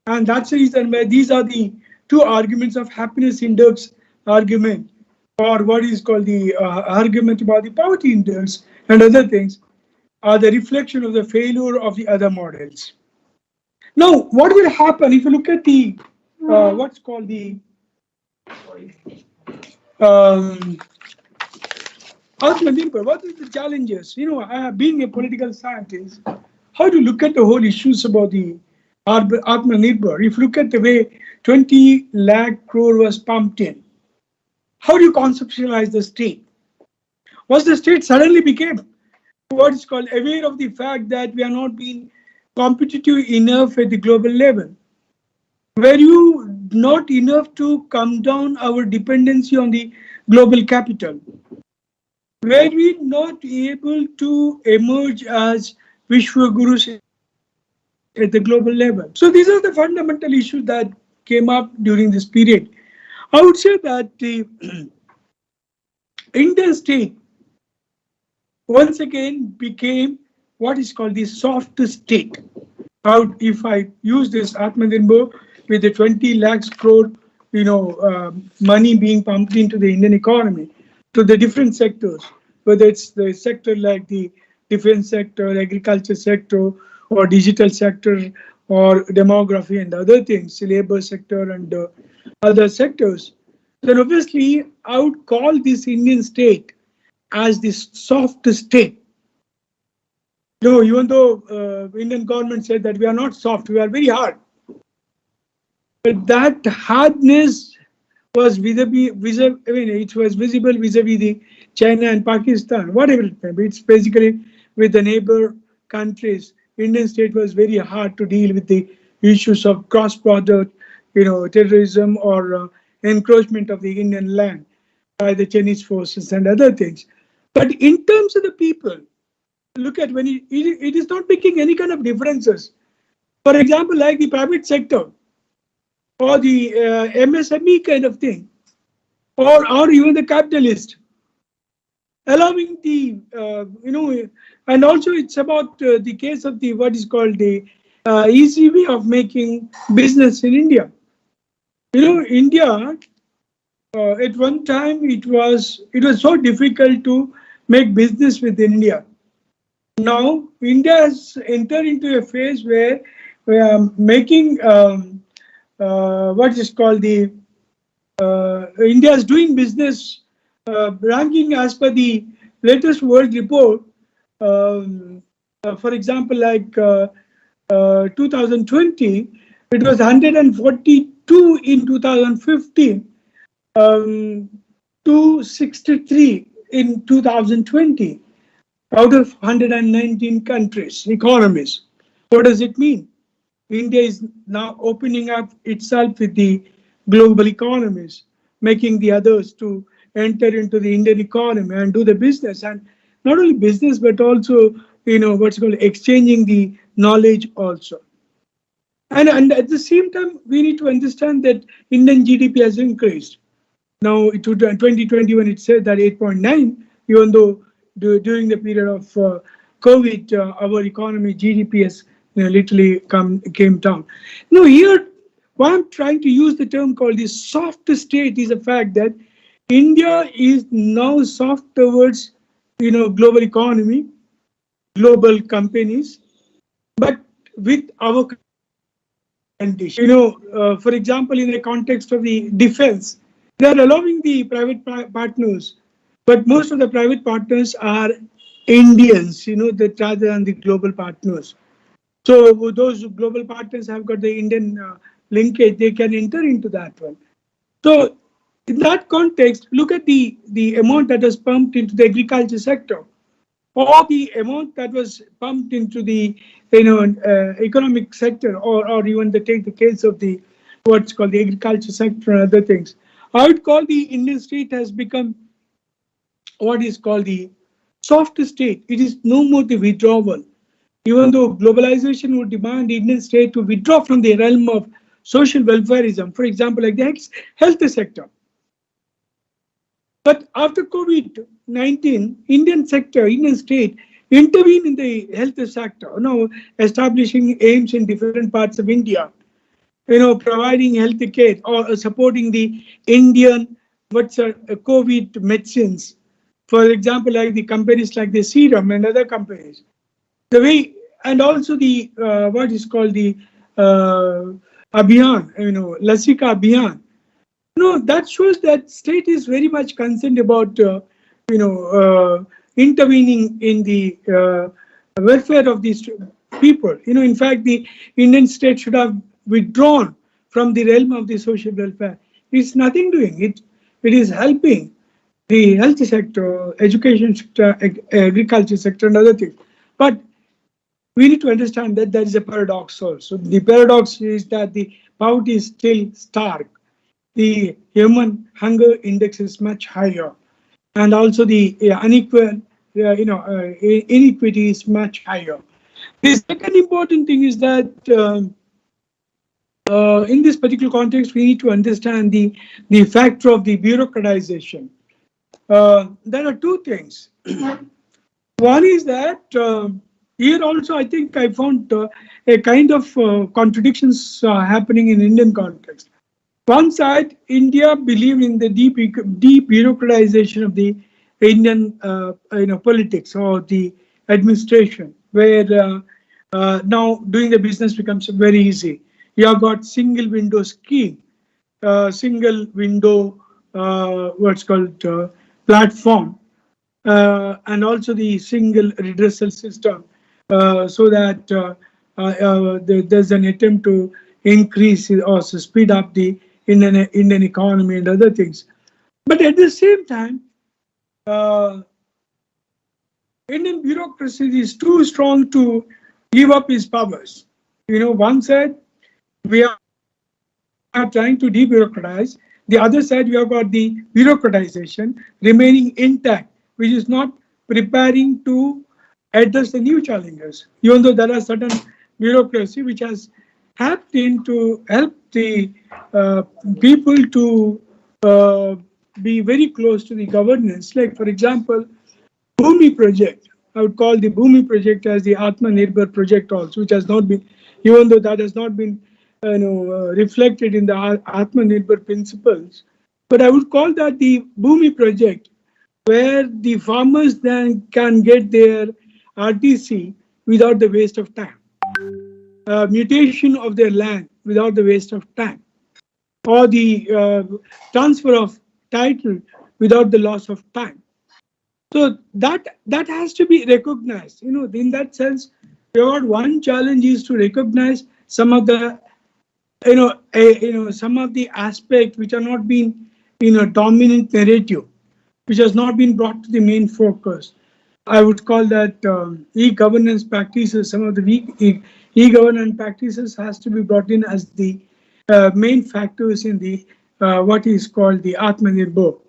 and that's the reason why these are the two arguments of happiness index argument, or what is called the argument about the poverty index and other things, are the reflection of the failure of the other models. Now, what will happen if you look at the what's called the Aatmnirbhar? What are the challenges? Being a political scientist, how to look at the whole issues about the Aatmnirbhar? If you look at the way 20 lakh crore was pumped in, how do you conceptualize the state? Was the state suddenly became what is called aware of the fact that we are not being competitive enough at the global level? Were you not enough to come down our dependency on the global capital? Were we not able to emerge as Vishwagurus at the global level? So these are the fundamental issues that came up during this period. I would say that the Indian state once again became what is called the soft state. If I use this Aatmnirbhar with the 20 lakhs crore, money being pumped into the Indian economy to the different sectors, whether it's the sector like the defense sector, agriculture sector, or digital sector, or demography and other things, labor sector and other sectors, then obviously I would call this Indian state as the soft state. No, even though Indian government said that we are not soft, we are very hard. But that hardness was it was visible vis-a-vis the China and Pakistan, whatever it may be. It's basically with the neighbor countries. Indian state was very hard to deal with the issues of cross-border, terrorism or encroachment of the Indian land by the Chinese forces and other things. But in terms of the people, look at when it is not making any kind of differences. For example, like the private sector or the MSME kind of thing, or even the capitalist, allowing the, and also it's about the case of the what is called the easy way of making business in India. India, at one time it was so difficult to make business with India. Now India has entered into a phase where we are making what is called the India is doing business ranking as per the latest world report. For example, like 2020, it was 142 in 2015, 263 in 2020 out of 119 countries, economies. What does it mean? India is now opening up itself with the global economies, making the others to enter into the Indian economy and do the business, and not only business but also what's called exchanging the knowledge also. And at the same time, we need to understand that Indian GDP has increased. Now, to 2020, when it said that 8.9, even though during the period of COVID, our economy GDP has literally came down. Now, here, why I'm trying to use the term called the soft state is the fact that India is now soft towards global economy, global companies, but with our condition. For example, in the context of the defense, they are allowing the private partners, but most of the private partners are Indians, that rather than the global partners. So those global partners have got the Indian linkage, they can enter into that one. So in that context, look at the amount that was pumped into the agriculture sector, or the amount that was pumped into the economic sector, or even take the case of the what's called the agriculture sector and other things. I would call the Indian state has become what is called the soft state. It is no more the withdrawal. Even though globalization would demand the Indian state to withdraw from the realm of social welfareism, for example, like the health sector. But after COVID-19, Indian state intervened in the health sector, establishing aims in different parts of India, providing health care or supporting the Indian COVID medicines. For example, like the companies like the Serum and other companies. The way, and also the what is called the Abhiyan, Lasika Abhiyan. That shows that state is very much concerned about intervening in the welfare of these people. In fact, the Indian state should have withdrawn from the realm of the social welfare. It's nothing doing it. It is helping the health sector, education sector, agriculture sector, and other things. But we need to understand that there is a paradox also. The paradox is that the poverty is still stark. The human hunger index is much higher, and also the unequal, inequity is much higher. The second important thing is that in this particular context, we need to understand the factor of the bureaucratization. There are two things. One is that here also I think I found a kind of contradictions happening in Indian context. One side, India believed in the deep bureaucratization of the Indian politics or the administration, where now doing the business becomes very easy. You have got single window scheme, single window what's called platform, and also the single redressal system, so that there's an attempt to increase or speed up the Indian economy and other things. But at the same time, Indian bureaucracy is too strong to give up its powers. One side, we are trying to debureaucratize. The other side, we have got the bureaucratization remaining intact, which is not preparing to address the new challenges. Even though there are certain bureaucracy which has helped to help the people to be very close to the governance. Like, for example, Bhumi project. I would call the Bhumi project as the Aatmnirbhara project also, which has not been, even though that has not been reflected in the Aatmnirbhara principles. But I would call that the Bhumi project, where the farmers then can get their RTC without the waste of time. Mutation of their land without the waste of time, or the transfer of title without the loss of time. So that has to be recognized. In that sense, one challenge is to recognize some of the some of the aspects which are not being dominant narrative, which has not been brought to the main focus. I would call that e-governance practices. Some of the weak e-governance practices has to be brought in as the main factors in the what is called the Aatmnirbhar.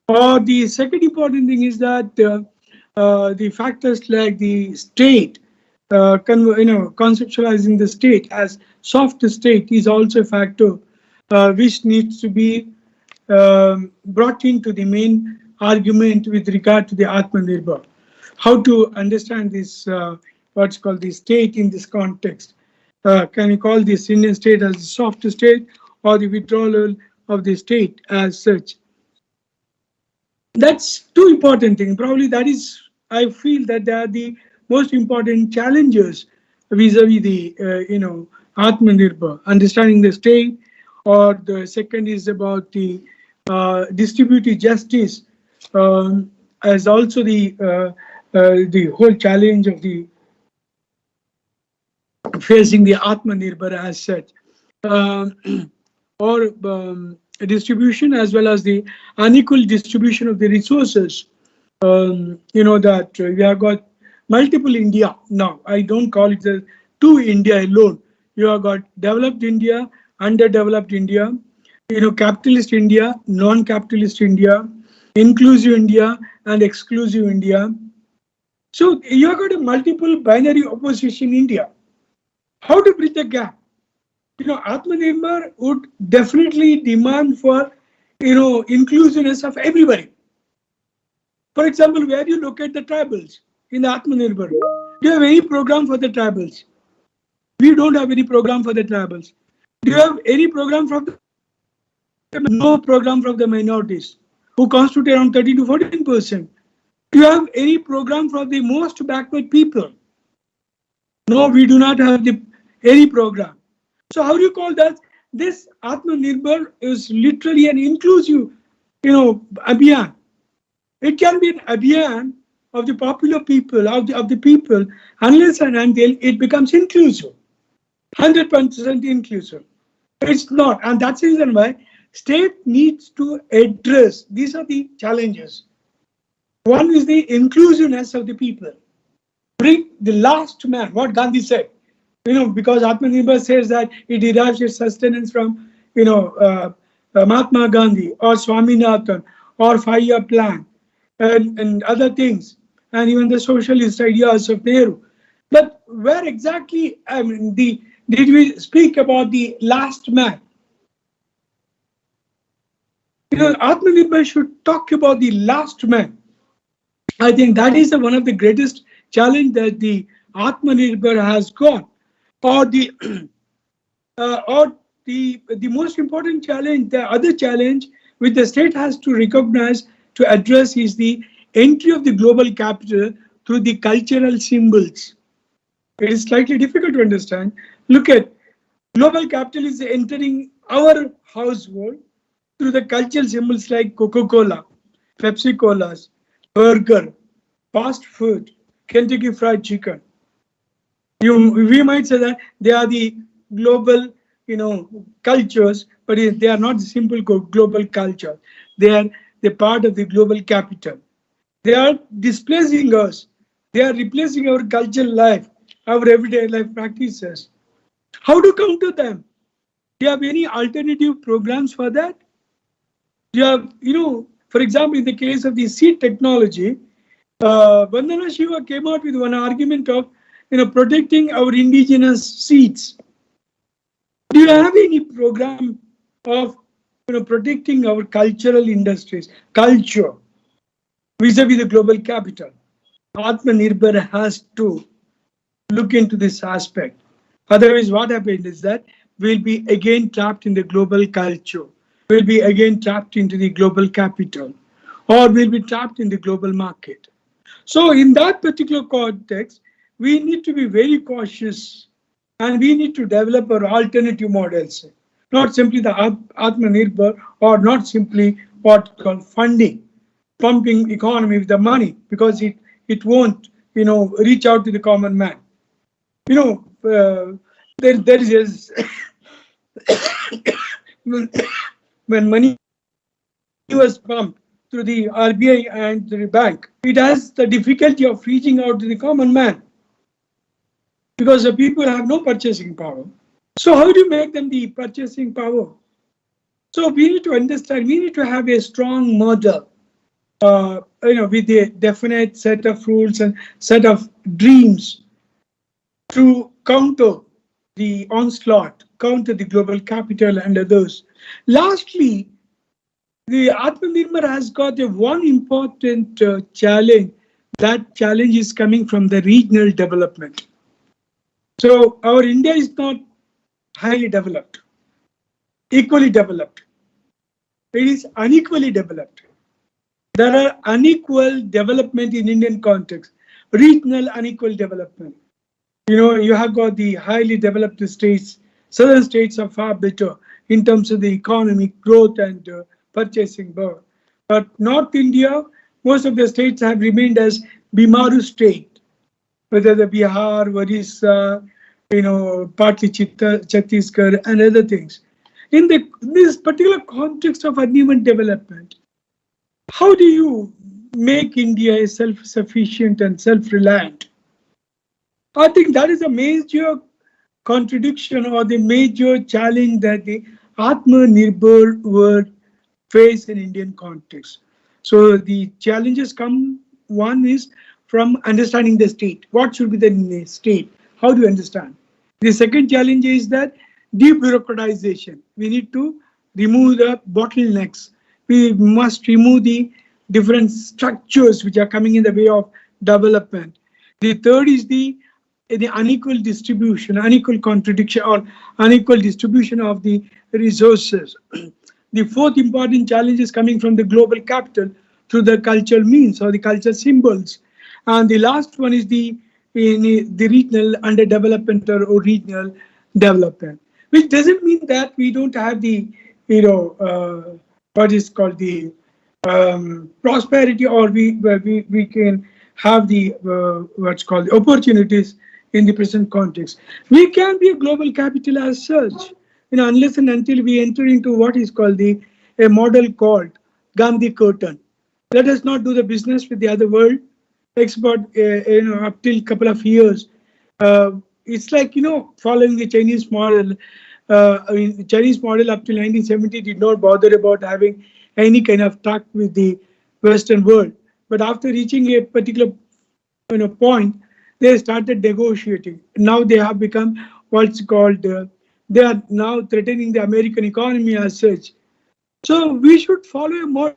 Or the second important thing is that the factors like the state, conceptualizing the state as soft state is also a factor which needs to be brought into the main argument with regard to the Aatmnirbhar. How to understand this, what's called the state in this context? Can you call this Indian state as a soft state or the withdrawal of the state as such? That's two important things. Probably that is, I feel that they are the most important challenges vis-a-vis the, Aatmnirbhar, understanding the state, or the second is about the distributive justice, as also the whole challenge of the facing the Aatmnirbhar as such, or distribution as well as the unequal distribution of the resources. That we have got multiple India now. I don't call it the two India alone. You have got developed India, underdeveloped India, capitalist India, non-capitalist India, inclusive India, and exclusive India. So you have got a multiple binary opposition India. How to bridge the gap? Aatmnirbhar would definitely demand for, inclusiveness of everybody. For example, where you look at the tribals in the Aatmnirbhar, do you have any program for the tribals? We don't have any program for the tribals. Do you have any program from the no program from the minorities, who constitute around 13 to 14%? Do you have any program for the most backward people? No, we do not have any program. So how do you call that? This Aatmnirbhar is literally an inclusive, abhiyan. It can be an abhiyan of the popular people, of the people, unless and until it becomes inclusive, 100% inclusive. It's not, and that's the reason why state needs to address. These are the challenges. One is the inclusiveness of the people. Bring the last man. What Gandhi said. Because Aatmnirbhar says that it derives its sustenance from, Mahatma Gandhi or Swaminathan or 5-year plan and other things, and even the socialist ideas of Nehru. But where exactly, did we speak about the last man? Aatmnirbhar should talk about the last man. I think that is one of the greatest challenge that the Aatmnirbhar has got, or the most important challenge, the other challenge which the state has to recognize to address is the entry of the global capital through the cultural symbols. It is slightly difficult to understand. Look at global capital is entering our household through the cultural symbols like Coca-Cola, Pepsi Colas, burger, fast food, Kentucky Fried Chicken. We might say that they are the global, cultures, but they are not the simple global culture. They are the part of the global capital. They are displacing us. They are replacing our cultural life, our everyday life practices. How to counter them? Do you have any alternative programs for that? Do you have, for example, in the case of the seed technology, Vandana Shiva came out with one argument of, protecting our indigenous seeds. Do you have any program of, protecting our cultural industries, culture, vis-a-vis the global capital? Aatmnirbhar has to look into this aspect. Otherwise, what happens is that we'll be again trapped in the global culture. We'll be again trapped into the global capital, or we'll be trapped in the global market. So in that particular context, we need to be very cautious, and we need to develop our alternative models, not simply the Aatmnirbhar, or not simply what called funding, pumping economy with the money, because it won't, reach out to the common man. There is when money was pumped through the RBI and the bank, it has the difficulty of reaching out to the common man, because the people have no purchasing power. So how do you make them the purchasing power? So we need to understand, we need to have a strong model, with a definite set of rules and set of dreams to counter the onslaught, counter the global capital and others. Lastly, the Aatmnirbhar has got a one important challenge. That challenge is coming from the regional development. So our India is not highly developed, equally developed. It is unequally developed. There are unequal development in Indian context, regional unequal development. You have got the highly developed states. Southern states are far better in terms of the economic growth and purchasing power. But North India, most of the states have remained as Bimaru state, whether the Bihar, Orissa, partly Chhattisgarh and other things. In this particular context of uneven development, how do you make India self-sufficient and self-reliant? I think that is a major contradiction or the major challenge that the Aatmnirbhar would face in Indian context. So the challenges come, one is from understanding the state. What should be the state? How do you understand? The second challenge is that debureaucratization. We need to remove the bottlenecks. We must remove the different structures which are coming in the way of development. The third is the unequal distribution, unequal contradiction or unequal distribution of the resources. The fourth important challenge is coming from the global capital through the cultural means or the cultural symbols. And the last one is the regional underdevelopment or regional development, which doesn't mean that we don't have the, what is called the prosperity, or we can have the what's called the opportunities in the present context. We can be a global capital as such, unless and until we enter into what is called a model called Gandhi curtain. Let us not do the business with the other world. Export, up till couple of years. It's like, following the Chinese model. The Chinese model up till 1970 did not bother about having any kind of talk with the Western world. But after reaching a particular point, they started negotiating. Now they have become what's called, they are now threatening the American economy as such. So we should follow a model.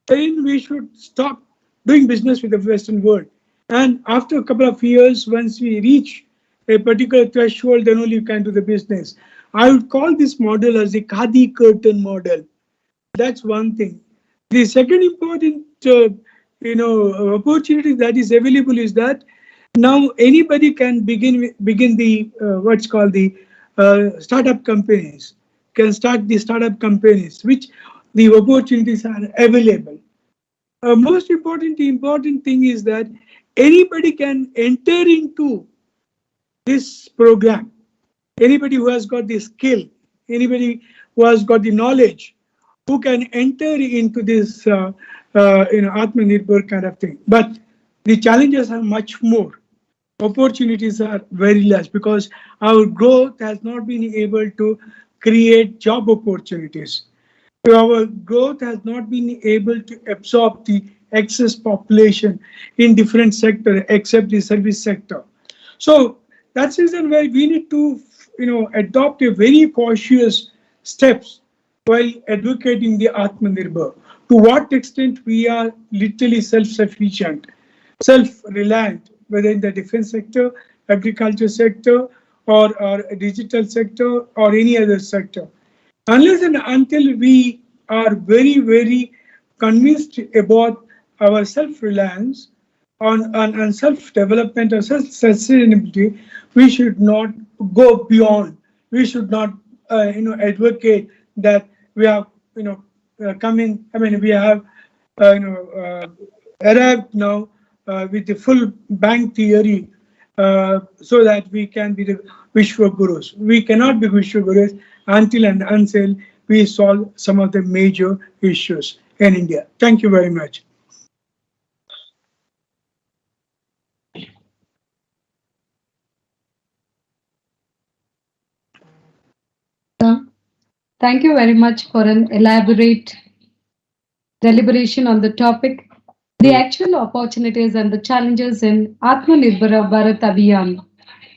Then we should stop doing business with the Western world. And after a couple of years, once we reach a particular threshold, then only you can do the business. I would call this model as the Khadi curtain model. That's one thing. The second important, opportunity that is available is that now anybody can begin the what's called the startup companies. Can start the startup companies, which the opportunities are available. Most important thing is that anybody can enter into this program. Anybody who has got the skill, anybody who has got the knowledge, who can enter into this Aatmnirbhar kind of thing. But the challenges are much more. Opportunities are very less because our growth has not been able to create job opportunities. Our growth has not been able to absorb the excess population in different sectors except the service sector. So that's the reason why we need to adopt a very cautious steps while advocating the Aatmnirbhar. To what extent we are literally self-sufficient, self-reliant, whether in the defense sector, agriculture sector, or digital sector, or any other sector. Unless and until we are very, very convinced about our self-reliance on self-development or self-sustainability, we should not go beyond. We should not, advocate that we have, coming. I mean, we have, arrived now with the full bang theory, so that we can be the Vishwa Gurus. We cannot be Vishwa Gurus until and until we solve some of the major issues in India. Thank you very much. Thank you very much for an elaborate deliberation on the topic, the actual opportunities and the challenges in Aatmnirbhara Bharath Abhiyan.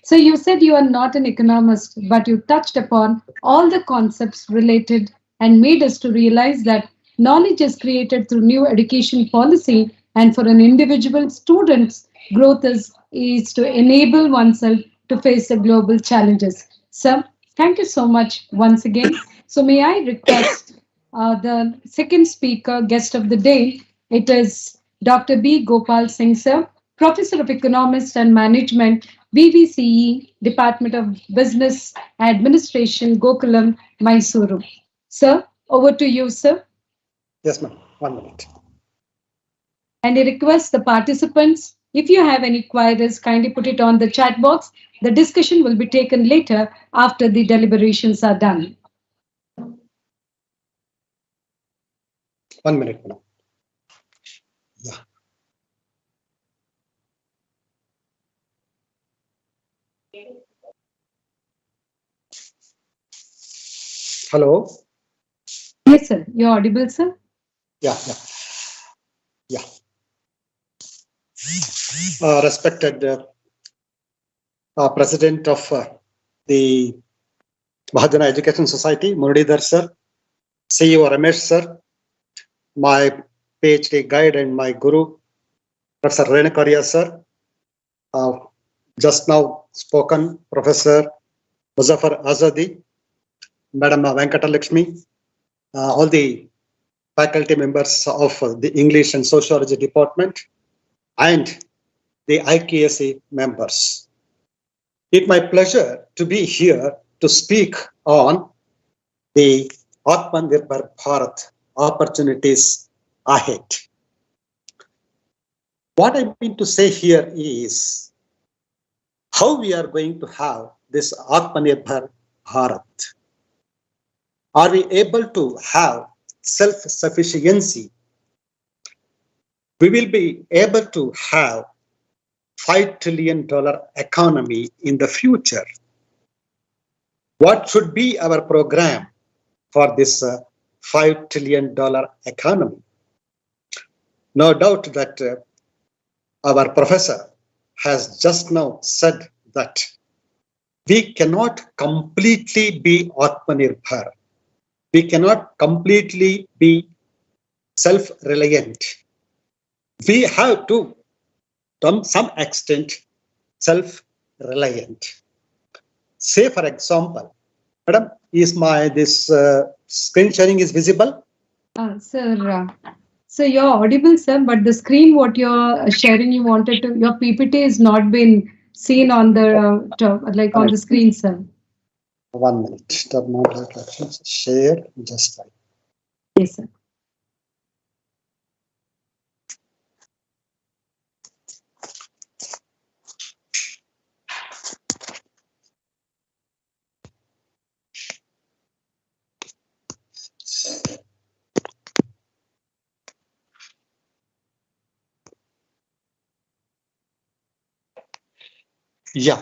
So you said you are not an economist, but you touched upon all the concepts related and made us to realize that knowledge is created through new education policy, and for an individual student's growth is to enable oneself to face the global challenges. So thank you so much once again. So may I request the second speaker, guest of the day, it is Dr. B. Gopal Singh, sir, Professor of Economist and Management, VVCE, Department of Business Administration, Gokulam, Mysuru. Sir, over to you, sir. Yes, ma'am. 1 minute. And I request the participants, if you have any queries, kindly put it on the chat box. The discussion will be taken later after the deliberations are done. 1 minute, madam. Yeah. Hello. Yes, sir. You're audible, sir. Yeah. Respected President of the Mahajana Education Society, Muralidhar sir, CEO Ramesh sir, my PhD guide and my guru, Professor Renukarya sir, just now spoken Professor Muzaffar Assadi, Madam Venkatalakshmi, all the faculty members of the English and Sociology department, and the IQAC members. It's my pleasure to be here to speak on the Aatmnirbhara Bharath opportunities ahead. What I mean to say here is how we are going to have this Aatmnirbhara Bharath. Are we able to have self-sufficiency? We will be able to have $5 trillion economy in the future. What should be our program for this $5 trillion economy? No doubt that our professor has just now said that we cannot completely be Aatmnirbhar. We cannot completely be self-reliant. We have to to some extent self-reliant. Say, for example, madam, is this screen sharing is visible? Sir, so you're audible, sir, but the screen what you're sharing, you wanted to, your PPT is not been seen on the like on the screen, sir. 1 minute. Share just right. Yes, sir. Yeah,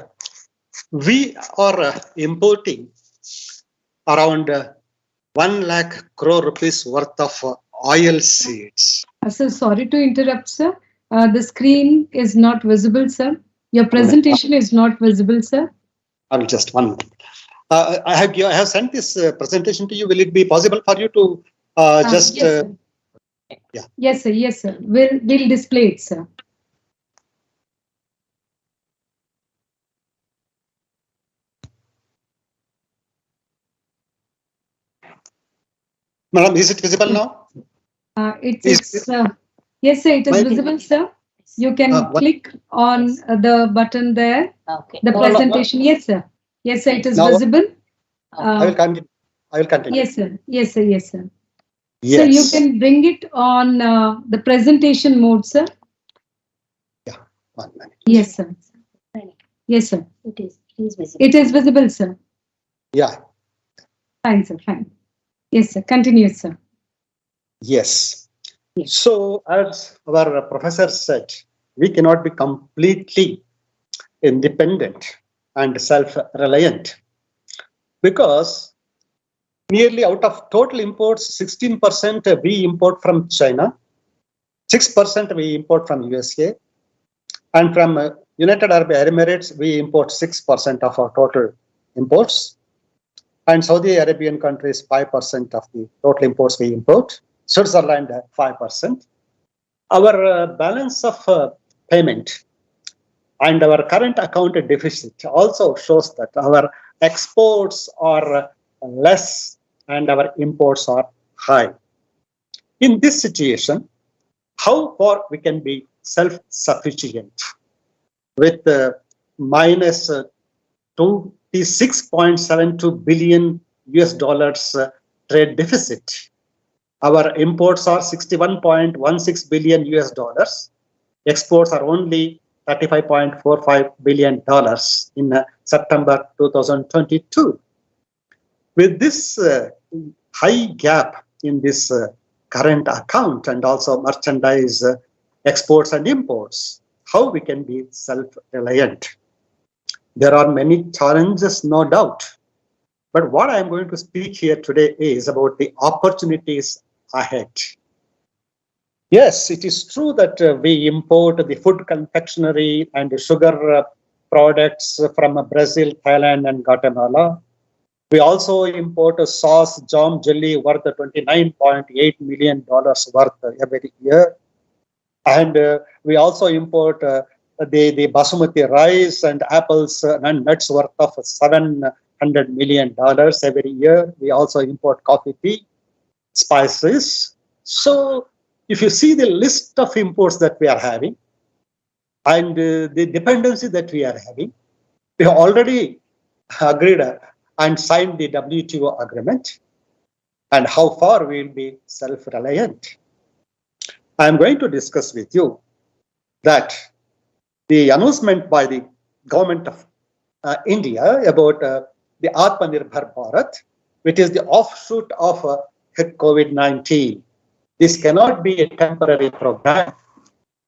we are importing around 1 lakh crore rupees worth of oil seeds. Sir, sorry to interrupt, sir. The screen is not visible, sir. Your presentation is not visible, sir. I'll just 1 minute. I have sent this presentation to you. Will it be possible for you to just? Yes, sir. Yeah. Yes, sir. Yes, sir. We'll display it, sir. Madam, is it visible now? Yes, sir. It is visible, sir. You can click on the button there. Okay. The presentation. Yes, sir. Yes, sir. It is Now, visible. I will continue. Yes, sir. Yes, sir. Yes, sir. Yes. So you can bring it on the presentation mode, sir. Yeah. 1 minute. Yes, sir. Yes, sir. It is visible. It is visible, sir. Yeah. Fine, sir. Fine. Yes, sir. Continue, sir. Yes. So, as our professor said, we cannot be completely independent and self-reliant because nearly out of total imports, 16% we import from China, 6% we import from USA, and from United Arab Emirates, we import 6% of our total imports. And Saudi Arabian countries, 5% of the total imports we import. Switzerland, 5%. Our balance of payment and our current account deficit also shows that our exports are less and our imports are high. In this situation, how far we can be self-sufficient with minus 26.72 billion US dollars trade deficit. Our imports are 61.16 billion US dollars. Exports are only $35.45 billion in September 2022. With this high gap in this current account and also merchandise exports and imports, how we can be self-reliant? There are many challenges, no doubt. But what I am going to speak here today is about the opportunities ahead. Yes, it is true that we import the food confectionery and sugar products from Brazil, Thailand, and Guatemala. We also import a sauce, jam, jelly worth $29.8 million worth every year. And we also import the basmati rice and apples and nuts worth of $700 million every year. We also import coffee, tea, spices. So if you see the list of imports that we are having and the dependency that we are having, we have already agreed and signed the WTO agreement and how far we will be self-reliant. I am going to discuss with you that the announcement by the government of India about the Aatmnirbhara Bharath, which is the offshoot of COVID-19. This cannot be a temporary program.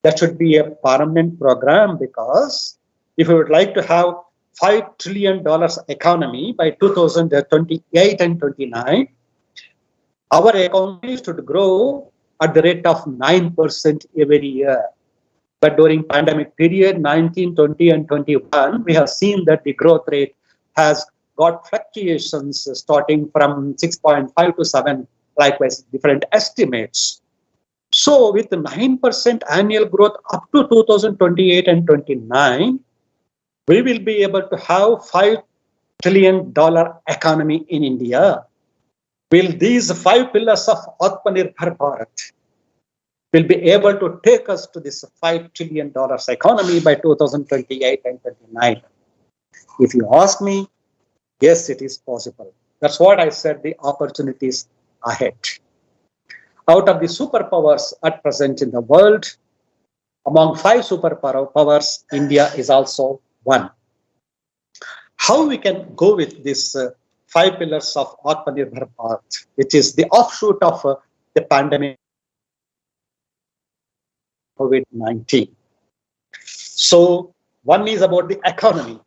That should be a permanent program because if we would like to have $5 trillion economy by 2028 and 29, our economy should grow at the rate of 9% every year. But during pandemic period, 19, 20, and 21, we have seen that the growth rate has got fluctuations starting from 6.5 to 7, likewise different estimates. So with 9% annual growth up to 2028 and 29, we will be able to have $5 trillion economy in India. Will these 5 pillars of Aatmnirbhara Bharat will be able to take us to this $5 trillion economy by 2028 and 29? If you ask me, yes, it is possible. That's what I said, the opportunities ahead. Out of the superpowers at present in the world, among 5 superpowers, India is also one. How we can go with this 5 pillars of Aatmanirbhar Bharat, which is the offshoot of the pandemic COVID-19. So one is about the economy.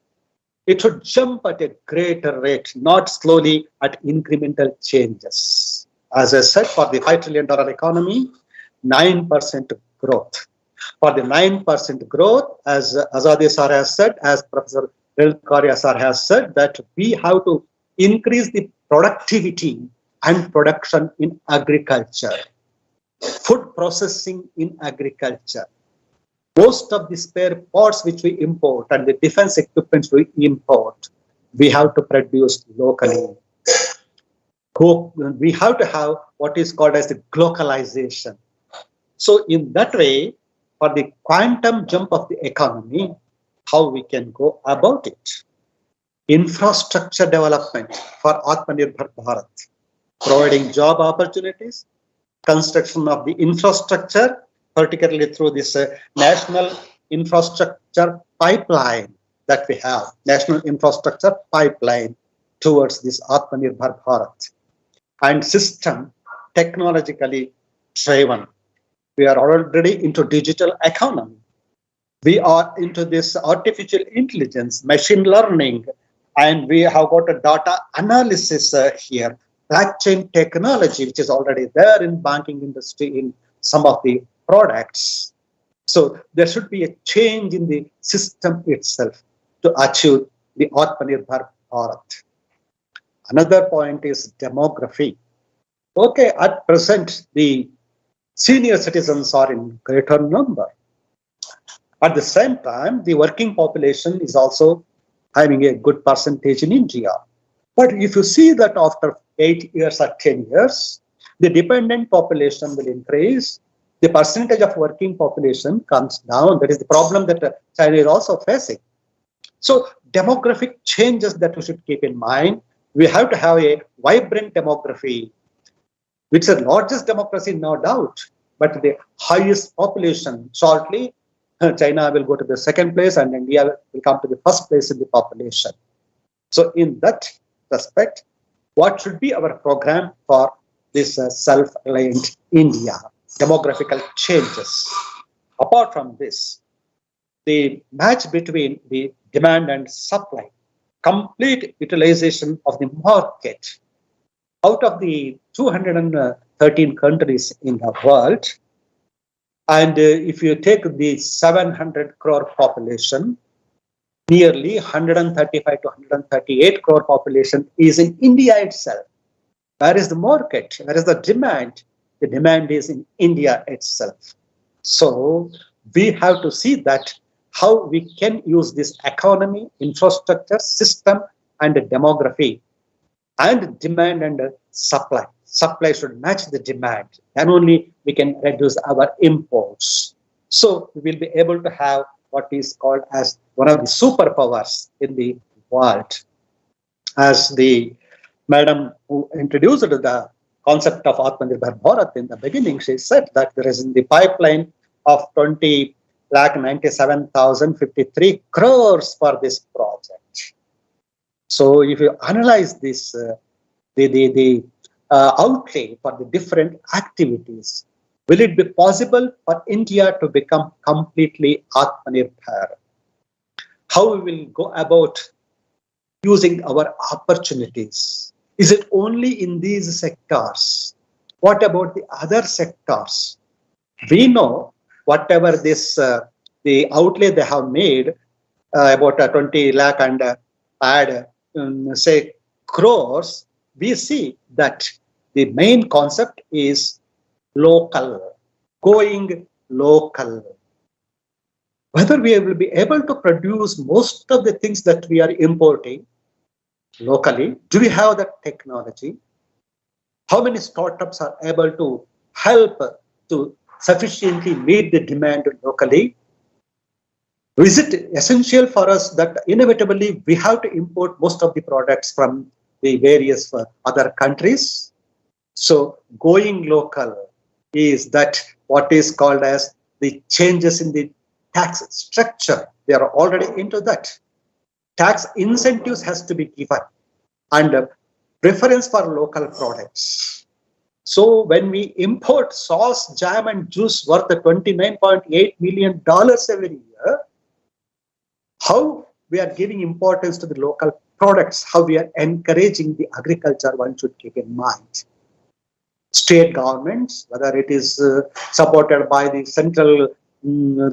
It should jump at a greater rate, not slowly at incremental changes. As I said, for the $5 trillion economy, 9% growth. For the 9% growth, as Assadi sir has said, as Professor Renukarya sir has said, that we have to increase the productivity and production in agriculture, food processing in agriculture. Most of the spare parts which we import and the defense equipment we import, we have to produce locally. We have to have what is called as the globalization. So in that way, for the quantum jump of the economy, how we can go about it? Infrastructure development for Aatmanirbhar Bharat, providing job opportunities, construction of the infrastructure, particularly through this national infrastructure pipeline that we have, national infrastructure pipeline towards this Aatmanirbhar Bharat, and system technologically driven. We are already into digital economy. We are into this artificial intelligence, machine learning, and we have got a data analysis here, blockchain technology, which is already there in banking industry in some of the products. So there should be a change in the system itself to achieve the Aatmanirbhar Bharat. Another point is demography. Okay, at present, the senior citizens are in greater number. At the same time, the working population is also having a good percentage in India. But if you see that after 8 years or 10 years, the dependent population will increase, the percentage of working population comes down. That is the problem that China is also facing. So demographic changes that we should keep in mind. We have to have a vibrant demography, which is the largest democracy, no doubt, but the highest population. Shortly, China will go to the second place and India will come to the first place in the population. So in that respect, what should be our program for this self-reliant India? Demographical changes. Apart from this, the match between the demand and supply, complete utilization of the market. Out of the 213 countries in the world, and if you take the 700 crore population, nearly 135 to 138 crore population is in India itself. Where is the market? Where is the demand? The demand is in India itself. So we have to see that how we can use this economy, infrastructure, system, and demography, and demand and supply. Supply should match the demand, and only we can reduce our imports. So we will be able to have what is called as one of the superpowers in the world. As the madam who introduced the concept of Aatmanirbhar Bharat in the beginning, she said that there is in the pipeline of 20,97,053 crores for this project. So if you analyze this, the outlay for the different activities, will it be possible for India to become completely Aatmanirbhar? How we will go about using our opportunities? Is it only in these sectors? What about the other sectors? We know whatever this the outlay they have made about 20 lakh and add say crores, we see that the main concept is local. going local. Whether we will be able to produce most of the things that we are importing locally, do we have that technology? How many startups are able to help to sufficiently meet the demand locally? Is it essential for us that inevitably we have to import most of the products from the various other countries? So going local is that what is called as the changes in the tax structure. They are already into that. Tax incentives has to be given and preference for local products. So when we import sauce, jam and juice worth $29.8 million every year, how we are giving importance to the local products, how we are encouraging the agriculture, one should keep in mind. State governments, whether it is supported by the central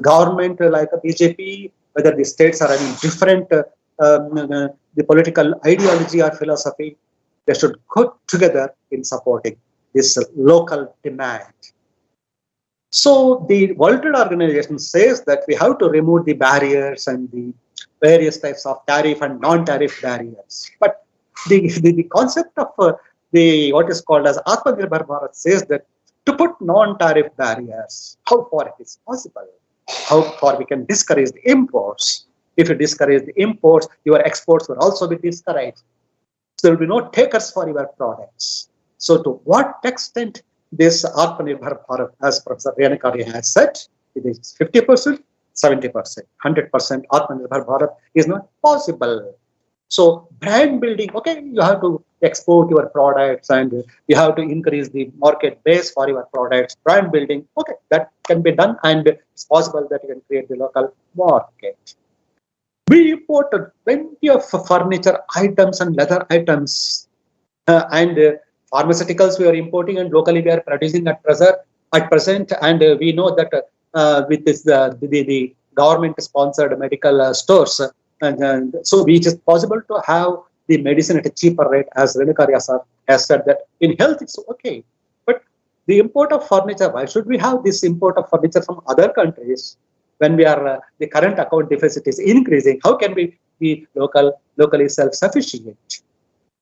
government like a BJP, whether the states are having different the political ideology or philosophy, they should go together in supporting this local demand. So the World Trade Organization says that we have to remove the barriers and the various types of tariff and non-tariff barriers. But the concept of what is called as Aatmnirbhara Bharath says that to put non-tariff barriers, how far it is possible, how far we can discourage the imports. If you discourage the imports, your exports will also be discouraged. So there will be no takers for your products. So to what extent this Aatmnirbhara Bharat, as Professor Renukarya has said, it is 50%, 70%, 100% Aatmnirbhara Bharat is not possible. So brand building, okay, you have to export your products and you have to increase the market base for your products. Brand building, okay, that can be done and it's possible that you can create the local market. We imported plenty of furniture items and leather items and pharmaceuticals we are importing and locally we are producing at present. And we know that with this the government-sponsored medical stores, and so which is possible to have the medicine at a cheaper rate, as Renukarya has said that in health it's okay. But the import of furniture, why should we have this import of furniture from other countries when we are the current account deficit is increasing? How can we be locally self-sufficient?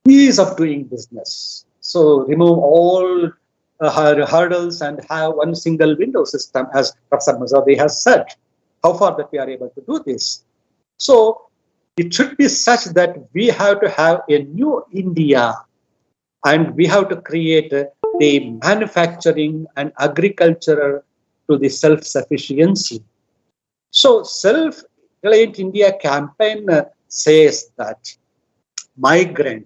Ease of doing business. So remove all hurdles and have one single window system, as Professor Muzaffar has said. How far that we are able to do this? So it should be such that we have to have a new India and we have to create the manufacturing and agriculture to the self-sufficiency. So Self-Reliant India campaign says that migration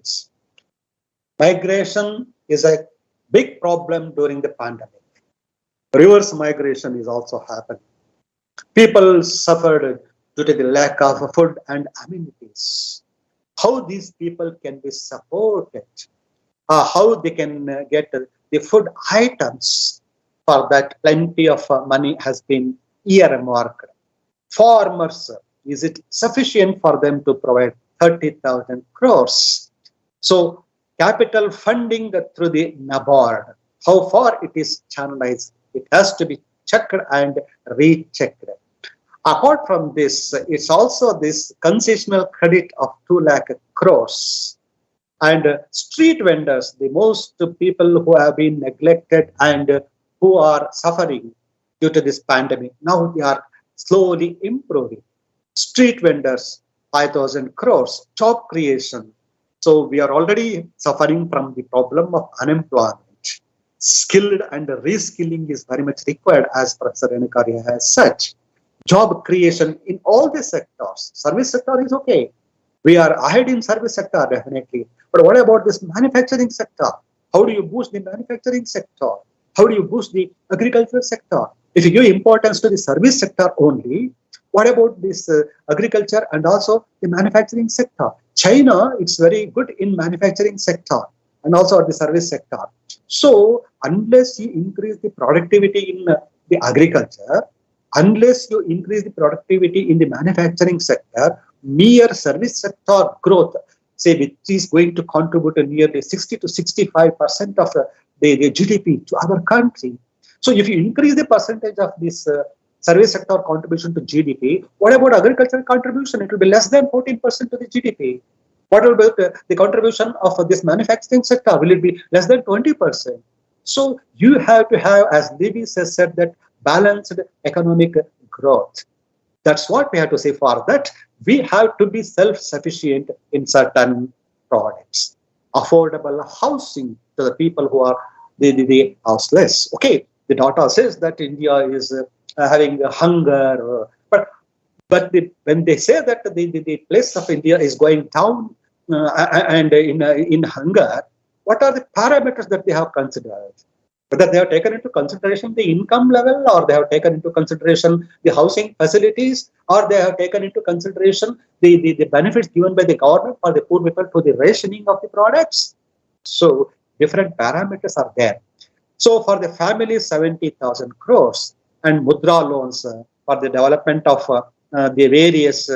is a big problem during the pandemic. Reverse migration is also happening. People suffered due to the lack of food and amenities. How these people can be supported, how they can get the food items, for that plenty of money has been earmarked. Farmers, is it sufficient for them to provide 30,000 crores? So capital funding through the NABARD, how far it is channelized, it has to be checked and rechecked. Apart from this, it's also this concessional credit of 2 lakh crores. And street vendors, the most people who have been neglected and who are suffering due to this pandemic, now they are slowly improving. Street vendors, 5,000 crores, job creation. So we are already suffering from the problem of unemployment. Skilled and reskilling is very much required, as Professor Renukarya has said. Job creation in all the sectors. Service sector is okay. We are ahead in service sector, definitely. But what about this manufacturing sector? How do you boost the manufacturing sector? How do you boost the agricultural sector? If you give importance to the service sector only, what about this agriculture and also the manufacturing sector? China, it's very good in manufacturing sector and also the service sector. So unless you increase the productivity in the agriculture, unless you increase the productivity in the manufacturing sector, mere service sector growth, say, which is going to contribute to nearly 60 to 65% of the GDP to our country. So if you increase the percentage of this service sector contribution to GDP, what about agricultural contribution? It will be less than 14% to the GDP. What about the contribution of this manufacturing sector? Will it be less than 20%? So you have to have, as Davies has said, that balanced economic growth. That's what we have to say. For that, we have to be self-sufficient in certain products. Affordable housing to the people who are the houseless. Okay, the data says that India is having a hunger, but when they say that the place of India is going down and in hunger, what are the parameters that they have considered? Whether they have taken into consideration the income level, or they have taken into consideration the housing facilities, or they have taken into consideration the benefits given by the government for the poor people to the rationing of the products. So different parameters are there. So for the family, 70,000 crores and mudra loans for the development of the various,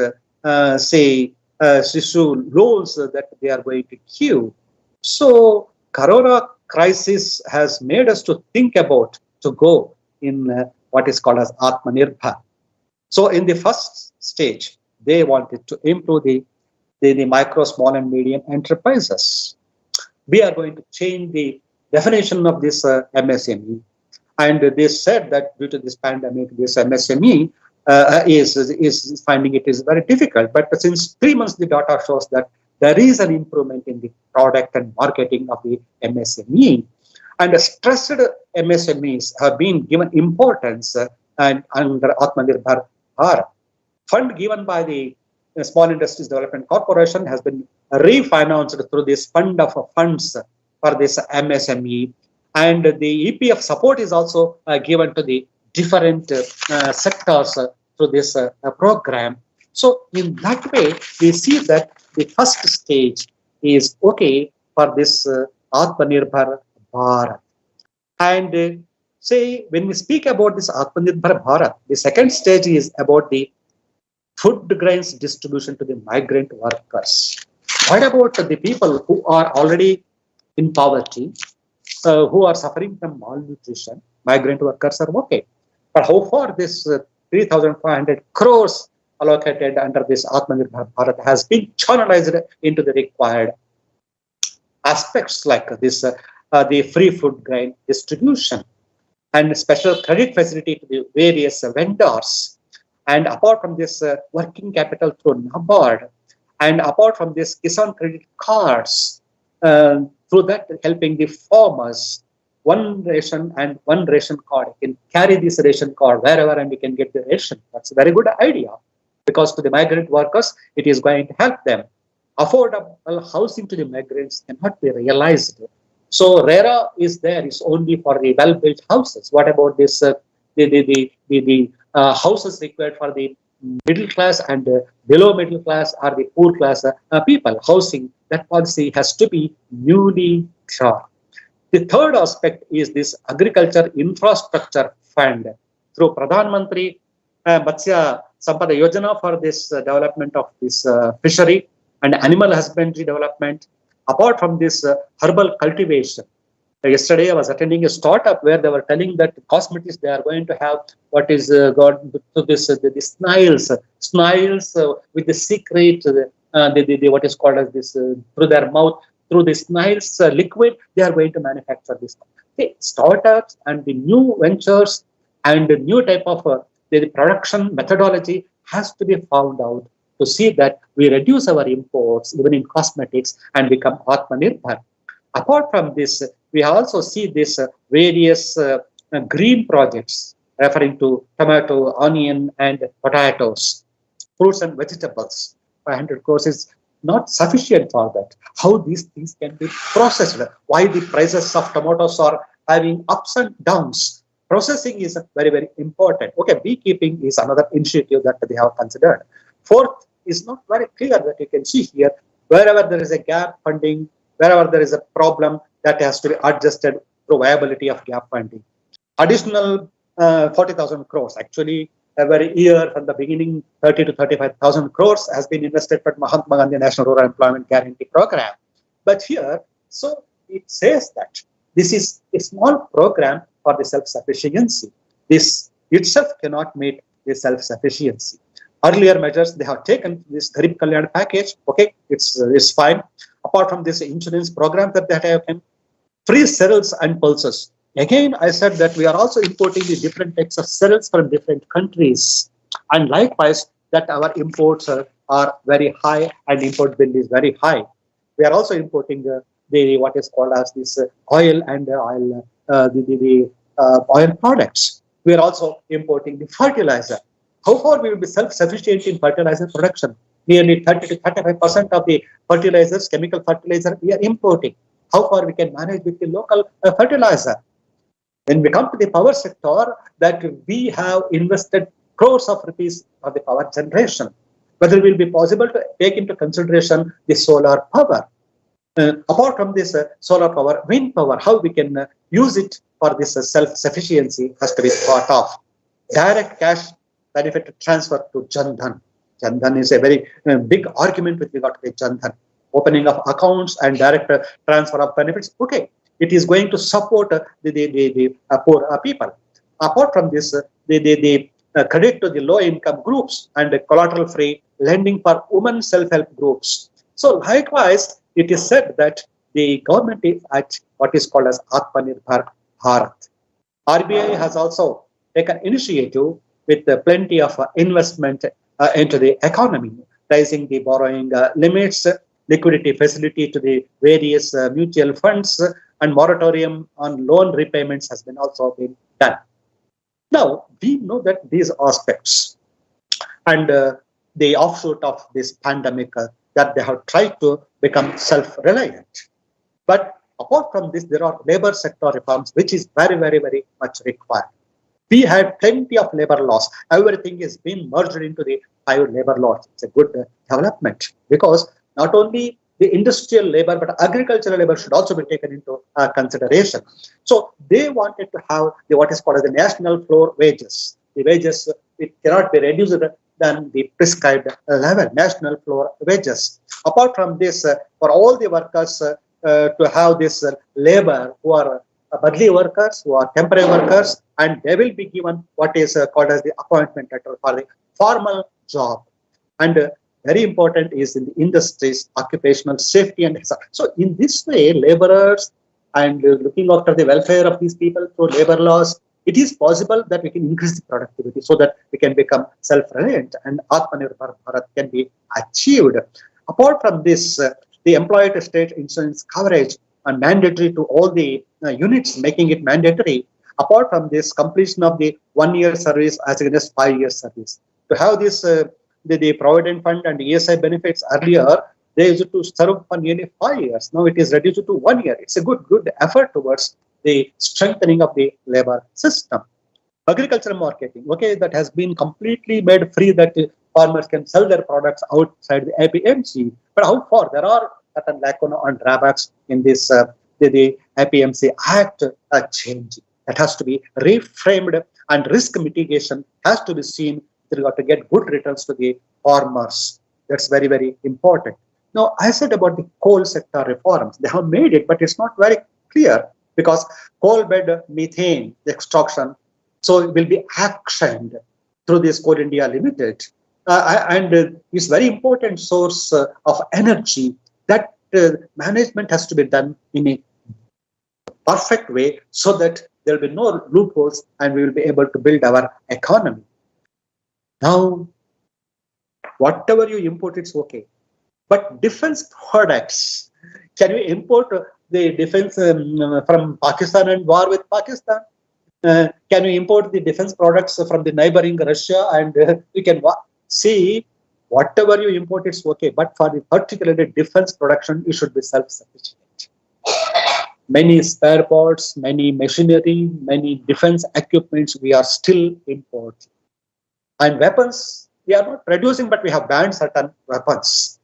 Shisu loans that they are going to give. So Corona crisis has made us to think about to go in what is called as Aatmnirbhara. So in the first stage, they wanted to improve the micro, small and medium enterprises. We are going to change the definition of this MSME. And they said that due to this pandemic, this MSME is finding it is very difficult. But since 3 months, the data shows that there is an improvement in the product and marketing of the MSME. And stressed MSMEs have been given importance and under Aatmnirbhara Bharath. Fund given by the Small Industries Development Corporation has been refinanced through this fund of funds for this MSME. And the EPF support is also given to the different sectors through this program. So in that way, we see that the first stage is okay for this Aatmnirbhara Bharath. And say when we speak about this Aatmnirbhara Bharath, the second stage is about the food grains distribution to the migrant workers. What about the people who are already in poverty, who are suffering from malnutrition? Migrant workers are okay. But how far this 3,500 crores allocated under this Aatmnirbhara Bharath has been channelized into the required aspects like this, the free food grain distribution and special credit facility to the various vendors. And apart from this, working capital through NABARD, and apart from this, Kisan credit cards, through that helping the farmers, one ration and one ration card. You can carry this ration card wherever and you can get the ration. That's a very good idea, because to the migrant workers, it is going to help them. Affordable housing to the migrants cannot be realized. So RERA is there, is only for the well-built houses. What about this, the houses required for the middle class and below middle class or the poor class people? Housing, that policy has to be newly drawn. The third aspect is this agriculture infrastructure fund through Pradhan Mantri Matsya Sampada Yojana for this development of this fishery and animal husbandry development. Apart from this herbal cultivation, yesterday I was attending a startup where they were telling that cosmetics they are going to have what is got to this the snails with the secret what is called as this through their mouth, through the snails liquid they are going to manufacture this. Okay, startups and the new ventures and the new type of the production methodology has to be found out to see that we reduce our imports even in cosmetics and become Aatmnirbhar. Apart from this, we also see this various green projects referring to tomato, onion, and potatoes, fruits and vegetables. 500 crores is not sufficient for that. How these things can be processed? Why the prices of tomatoes are having ups and downs? Processing is very, very important. Okay, beekeeping is another initiative that they have considered. Fourth is not very clear that you can see here. Wherever there is a gap funding, wherever there is a problem, that has to be adjusted through viability of gap funding. Additional 40,000 crores. Actually, every year from the beginning, 30 to 35,000 crores has been invested for Mahatma Gandhi National Rural Employment Guarantee Program. But here, so it says that this is a small program for the self-sufficiency. This itself cannot meet the self-sufficiency. Earlier measures, they have taken this Garib Kalyan package. Okay, it's fine. Apart from this insurance program that they have taken, free cereals and pulses. Again, I said that we are also importing the different types of cereals from different countries. And likewise, that our imports are very high and import bill is very high. We are also importing the what is called as this oil and oil products. We are also importing the fertilizer. How far we will be self-sufficient in fertilizer production? Nearly 30 to 35% of the fertilizers, chemical fertilizer, we are importing. How far we can manage with the local fertilizer? When we come to the power sector, that we have invested crores of rupees for the power generation. Whether it will be possible to take into consideration the solar power. Apart from this solar power, wind power, how we can use it for this self-sufficiency has to be thought of. Direct cash benefit transfer to Jan Dhan. Jan Dhan is a very big argument with regard to the Jan Dhan. Opening of accounts and direct transfer of benefits. Okay, it is going to support the poor people. Apart from this, the credit to the low-income groups and collateral-free lending for women self-help groups. So likewise, it is said that the government is at what is called as Aatmnirbhara Bharath. RBI has also taken initiative with plenty of investment into the economy, raising the borrowing limits, liquidity facility to the various mutual funds, and moratorium on loan repayments has been also been done. Now, we know that these aspects and the offshoot of this pandemic that they have tried to become self-reliant. But apart from this, there are labor sector reforms, which is very, very, very much required. We had plenty of labor laws. Everything is being merged into the 5 labor laws. It's a good development because not only the industrial labor, but agricultural labor should also be taken into consideration. So they wanted to have what is called as the national floor wages. The wages, it cannot be reduced than the prescribed level, national floor wages. Apart from this, for all the workers to have this labor who are badly workers, who are temporary workers, and they will be given what is called as the appointment letter for the formal job. And very important is in the industries, occupational safety and health. So in this way, laborers and looking after the welfare of these people through labor laws, it is possible that we can increase the productivity so that we can become self-reliant and Aatmnirbhara Bharat can be achieved. Apart from this, the employer-to-state insurance coverage and mandatory to all the units, making it mandatory. Apart from this, completion of the 1-year service as against 5-year service. To have this, the Provident Fund and ESI benefits earlier, they used to serve for nearly 5 years. Now it is reduced to 1 year. It's a good effort towards the strengthening of the labor system. Agricultural marketing, okay, that has been completely made free that farmers can sell their products outside the APMC. But how far? There are certain lacunae and drawbacks in this the APMC Act changing. That has to be reframed and risk mitigation has to be seen to get good returns to the farmers. That's very, very important. Now, I said about the coal sector reforms. They have made it, but it's not very clear because coal bed methane extraction, so it will be actioned through this Coal India Limited. And it's very important source of energy that management has to be done in a perfect way so that there will be no loopholes and we will be able to build our economy. Now, whatever you import, it's okay. But defense products, can you import the defense from Pakistan and war with Pakistan? Can you import the defense products from the neighboring Russia and you can see whatever you import, it's okay. But for the particularly defense production, you should be self-sufficient. Many spare parts, many machinery, many defense equipments, we are still importing. And weapons, we are not producing, but we have banned certain weapons.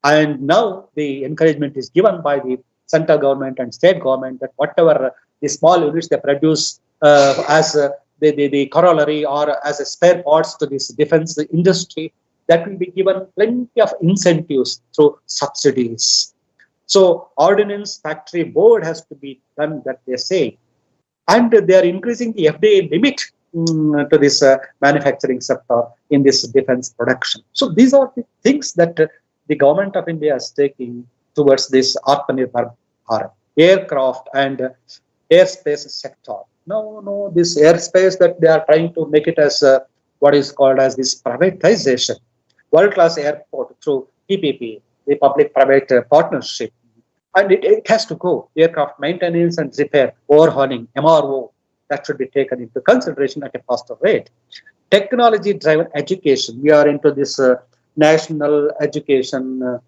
And now the encouragement is given by the central government and state government that whatever the small units they produce as the corollary or as a spare parts to this defense industry, that will be given plenty of incentives through subsidies. So ordnance factory board has to be done that they say. and they are increasing the FDI limit to this manufacturing sector in this defense production. So these are the things that the government of India is taking towards this Aatmnirbhara Bharat, aircraft and airspace sector. No, this airspace that they are trying to make it as what is called as this privatization, world-class airport through PPP, the public-private partnership. And it has to go. Aircraft maintenance and repair, overhauling, MRO, that should be taken into consideration at a faster rate. Technology-driven education. We are into this national education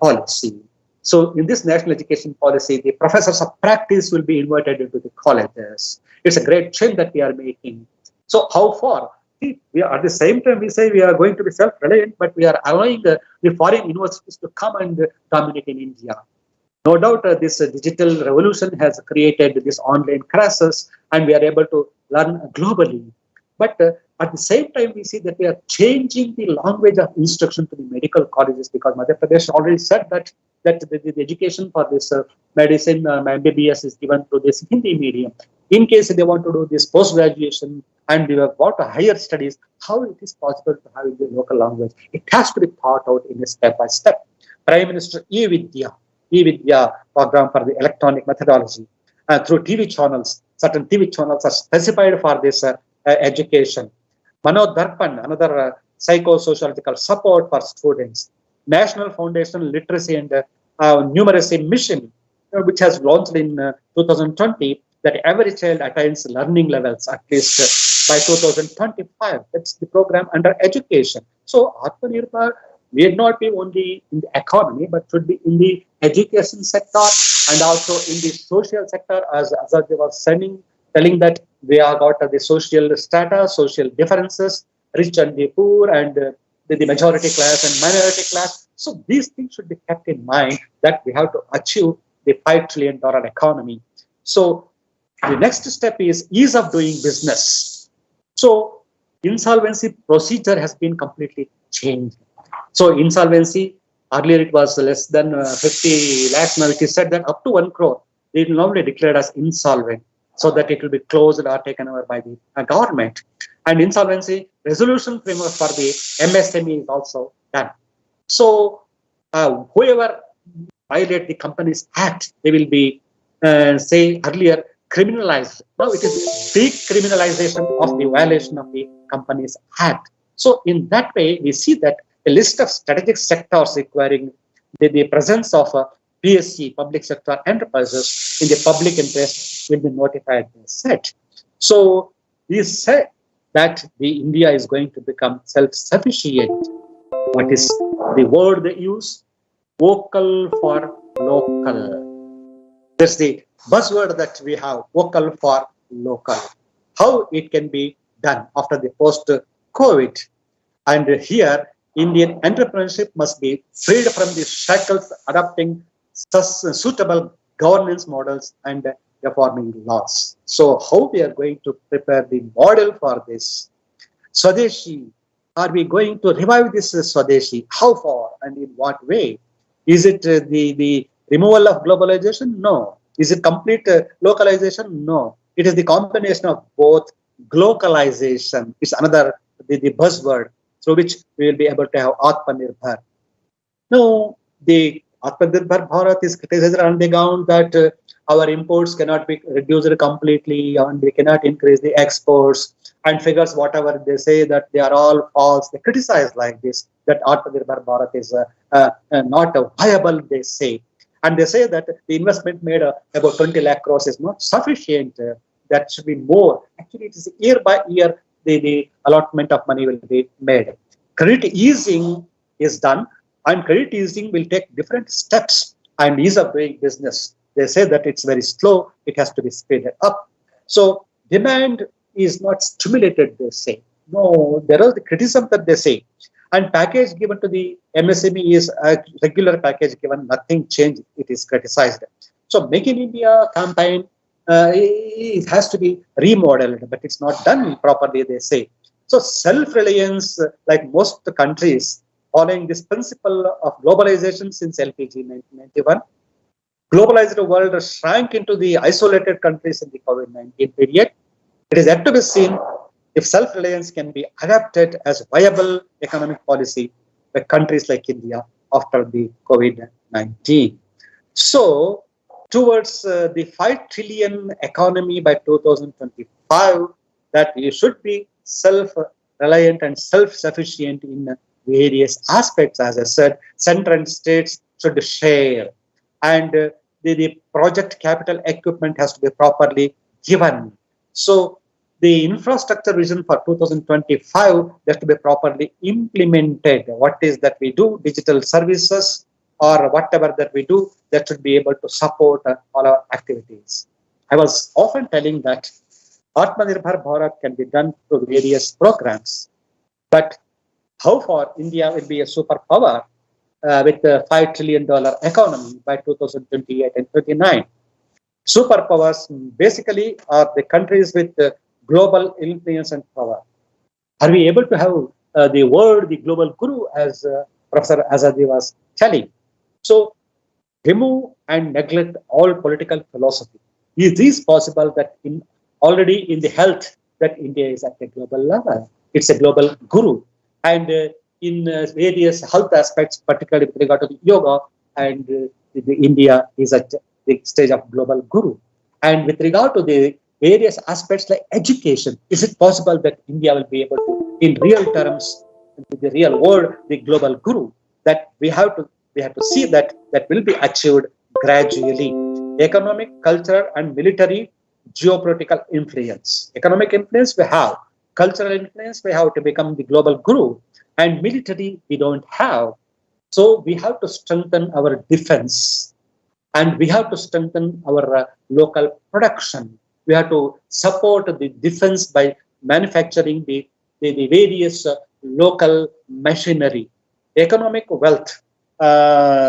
policy. So in this national education policy, the professors of practice will be invited into the colleges. It's a great change that we are making. So how far? See, we are, at the same time, we say we are going to be self-reliant, but we are allowing the foreign universities to come and dominate in India. No doubt this digital revolution has created this online crisis, and we are able to learn globally. But at the same time, we see that we are changing the language of instruction to the medical colleges, because Madhya Pradesh already said that the education for this medicine, MBBS is given to this Hindi medium. In case they want to do this post-graduation and they want higher studies, how it is possible to have in the local language? It has to be thought out in a step-by-step. Prime Minister e-Vidya program for the electronic methodology through TV channels. Certain TV channels are specified for this education. Mano Darpan, another psychosociological support for students. National Foundation Literacy and Numeracy Mission, which has launched in 2020, that every child attains learning levels at least by 2025. That's the program under education. So Aatmanirbhar need not be only in the economy, but should be in the education sector and also in the social sector, as Assadi was telling that we have got the social strata, social differences, rich and the poor, and the majority class and minority class. So these things should be kept in mind, that we have to achieve the $5 trillion economy. So the next step is ease of doing business. So insolvency procedure has been completely changed. So insolvency, earlier it was less than 50 lakhs. Now it is said that up to 1 crore, they will normally declared as insolvent, so that it will be closed or taken over by the government. And insolvency resolution framework for the MSME is also done. So whoever violate the Companies Act, they will be, say earlier, criminalized. Now it is decriminalization of the violation of the Companies Act. So in that way, we see that a list of strategic sectors requiring the presence of PSC, public sector enterprises, in the public interest will be notified and set. So we say that India is going to become self-sufficient. What is the word they use? Vocal for local. That's the buzzword that we have, vocal for local. How it can be done after the post-COVID. And here, Indian entrepreneurship must be freed from the shackles, adopting suitable governance models and reforming laws. So how we are going to prepare the model for this? Swadeshi, are we going to revive this Swadeshi? How far and in what way? Is it the removal of globalization? No. Is it complete localization? No. It is the combination of both. Globalization is another the buzzword through which we will be able to have Aatmanirbhar. No, the Aatmanirbhar Bharat is criticized on the ground that our imports cannot be reduced completely and we cannot increase the exports, and figures whatever they say that they are all false. They criticize like this, that Aatmanirbhar Bharat is not viable, they say. And they say that the investment made about 20 lakh crores is not sufficient. That should be more. Actually, it is year by year the allotment of money will be made. Credit easing is done, and credit easing will take different steps and ease of doing business. They say that it's very slow, it has to be speeded up. So demand is not stimulated, they say. No, there is the criticism that they say. And package given to the MSME is a regular package given, nothing changed, it is criticized. So Make in India campaign, it has to be remodeled, but it's not done properly, they say. So self-reliance, like most countries, following this principle of globalization since LPG 1991, globalized world shrank into the isolated countries in the COVID-19 period. It is yet to be seen if self-reliance can be adapted as viable economic policy by countries like India after the COVID-19. So, towards the 5 trillion economy by 2025, that you should be self-reliant and self-sufficient in various aspects. As I said, center and states should share, and the project capital equipment has to be properly given. So the infrastructure vision for 2025 has to be properly implemented. What is that we do? Digital services or whatever that we do, that should be able to support all our activities. I was often telling that Aatmnirbhara Bharath can be done through various programs, but how far India will be a superpower with a $5 trillion economy by 2028 and 29. Superpowers basically are the countries with global influence and power. Are we able to have the word, the global guru, as Professor Assadi was telling? So, remove and neglect all political philosophy. Is this possible that already in the health that India is at a global level? It's a global guru. And in various health aspects, particularly with regard to the yoga, and India is at the stage of global guru. And with regard to the various aspects like education, is it possible that India will be able to, in real terms, in the real world, the global guru? That we have to see that will be achieved gradually. Economic, cultural, and military geopolitical influence. Economic influence we have, cultural influence we have to become the global guru, and military we don't have. So we have to strengthen our defense, and we have to strengthen our local production. We have to support the defense by manufacturing the various local machinery. Economic wealth,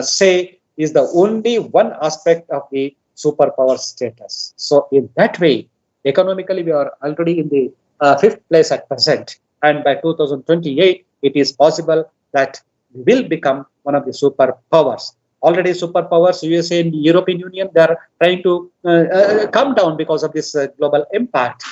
say, is the only one aspect of the superpower status. So in that way, economically, we are already in the 5th place at present. And by 2028, it is possible that we will become one of the superpowers. Already superpowers, USA and European Union, they are trying to come down because of this global impact.